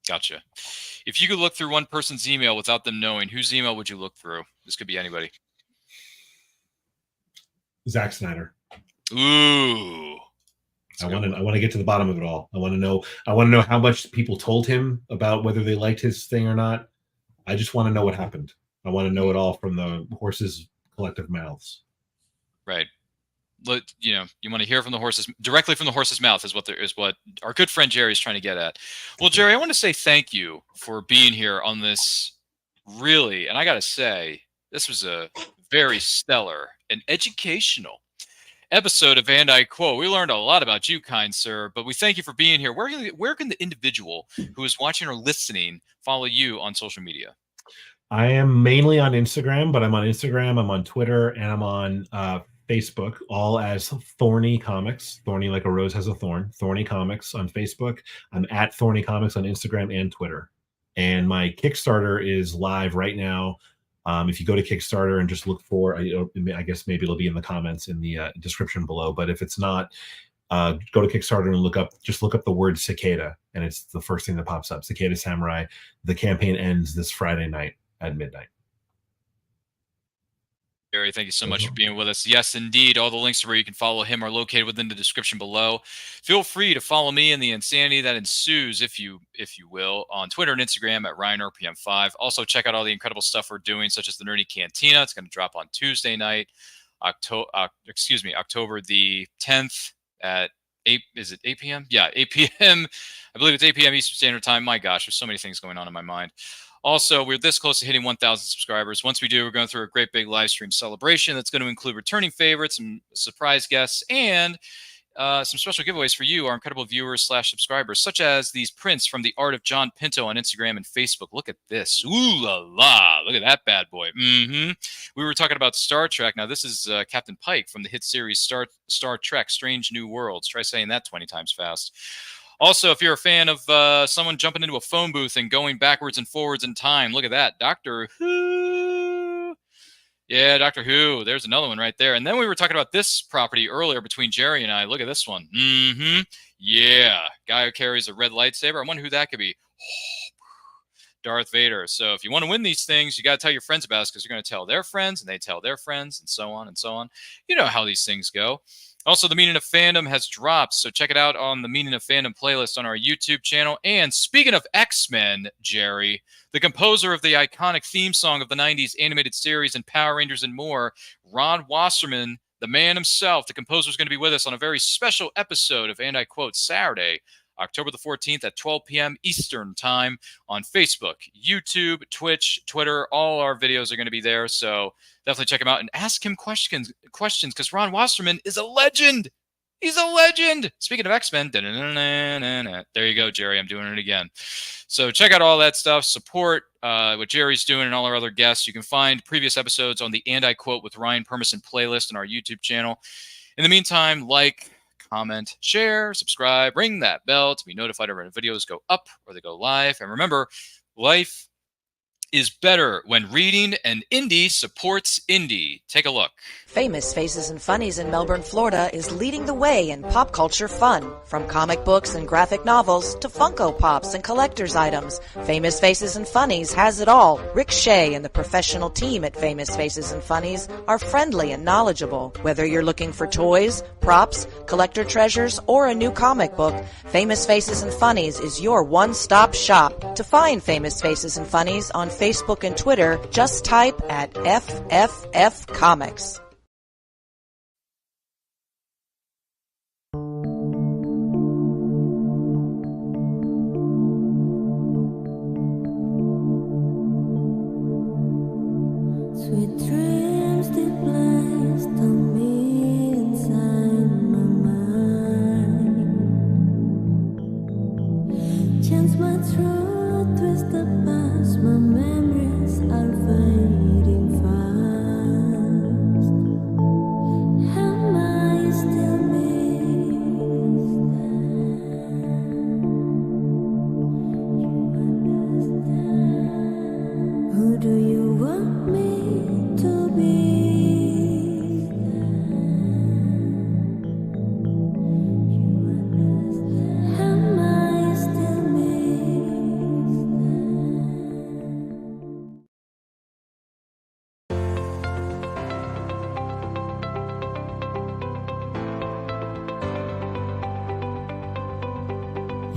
Gotcha. If you could look through one person's email without them knowing, whose email would you look through? This could be anybody. Zack Snyder. Ooh. I want to get to the bottom of it all. I want to know how much people told him about whether they liked his thing or not. I just want to know what happened. I want to know it all from the horse's collective mouths. Right. You want to hear from the horse's, directly from the horse's mouth is what our good friend Jerry is trying to get at. Well, Jerry, I want to say thank you for being here on this really, and I got to say, this was a very stellar and educational episode of And I Quote. We learned a lot about you, kind sir, but we thank you for being here. Where can the individual who is watching or listening follow you on social media? I am mainly on Instagram, but I'm on Instagram, I'm on Twitter, and I'm on Facebook, all as Thorny Comics. Thorny like a rose has a thorn. Thorny Comics on Facebook. I'm at Thorny Comics on Instagram and Twitter. And my Kickstarter is live right now. If you go to Kickstarter and just look for, I guess maybe it'll be in the comments in the description below. But if it's not, go to Kickstarter and look up the word cicada, and it's the first thing that pops up. Cicada Samurai. The campaign ends this Friday night at midnight. Jerry, thank you so much for being with us. Yes, indeed. All the links to where you can follow him are located within the description below. Feel free to follow me and the insanity that ensues, if you will, on Twitter and Instagram at RyanRPM5. Also, check out all the incredible stuff we're doing, such as the Nerdy Cantina. It's going to drop on Tuesday night, October the 10th at 8. Is it 8 p.m.? Yeah, 8 p.m. I believe it's 8 p.m. Eastern Standard Time. My gosh, there's so many things going on in my mind. Also, we're this close to hitting 1,000 subscribers. Once we do, we're going through a great big live stream celebration that's going to include returning favorites, some surprise guests, and some special giveaways for you, our incredible viewers/subscribers, such as these prints from the Art of John Pinto on Instagram and Facebook. Look at this. Ooh la la. Look at that bad boy. We were talking about Star Trek. Now, this is Captain Pike from the hit series Star Trek Strange New Worlds. Try saying that 20 times fast. Also, if you're a fan of someone jumping into a phone booth and going backwards and forwards in time, look at that. Doctor Who. Yeah, Doctor Who. There's another one right there. And then we were talking about this property earlier between Jerry and I. Look at this one. Yeah. Guy who carries a red lightsaber. I wonder who that could be. Darth Vader. So if you want to win these things, you got to tell your friends about us, because you're going to tell their friends, and they tell their friends, and so on and so on. You know how these things go. Also, The Meaning of Fandom has dropped, so check it out on the Meaning of Fandom playlist on our YouTube channel. And speaking of X-Men, Jerry, the composer of the iconic theme song of the 90s animated series and Power Rangers and more, Ron Wasserman, the man himself, the composer, is going to be with us on a very special episode of And I Quote, Saturday, October the 14th at 12 p.m. Eastern Time on Facebook, YouTube, Twitch, Twitter. All our videos are going to be there, so definitely check him out and ask him questions because Ron Wasserman is a legend. He's a legend. Speaking of X-Men, there you go, Jerry. I'm doing it again. So check out all that stuff. Support what Jerry's doing and all our other guests. You can find previous episodes on the And I Quote with Ryan Permison playlist on our YouTube channel. In the meantime, like, comment, share, subscribe, ring that bell to be notified when videos go up or they go live. And remember, life is better when reading and indie supports indie. Take a look. Famous Faces and Funnies in Melbourne, Florida is leading the way in pop culture fun. From comic books and graphic novels to Funko Pops and collector's items, Famous Faces and Funnies has it all. Rick Shea and the professional team at Famous Faces and Funnies are friendly and knowledgeable. Whether you're looking for toys, props, collector treasures, or a new comic book, Famous Faces and Funnies is your one-stop shop. To find Famous Faces and Funnies on Facebook and Twitter, just type at FFF Comics. Sweet dreams they placed on me inside my mind. Chance my truth, twist the past, my memories are fading fast. Am I still missed? Who do you want me to be? Am I still missed?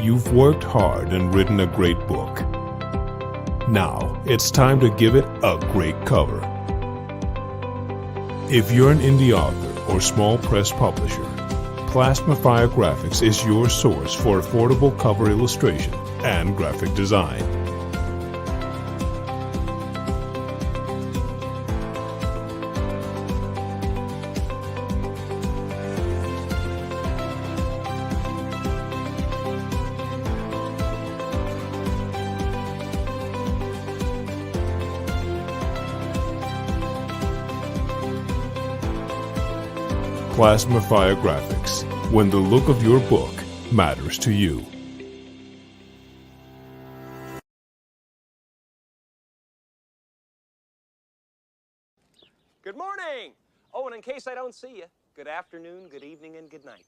You've worked hard and written a great book. Now, it's time to give it a great cover. If you're an indie author or small press publisher, Plasma Fire Graphics is your source for affordable cover illustration and graphic design. Plasma Fire Graphics, when the look of your book matters to you. Good morning! Oh, and in case I don't see you, good afternoon, good evening, and good night.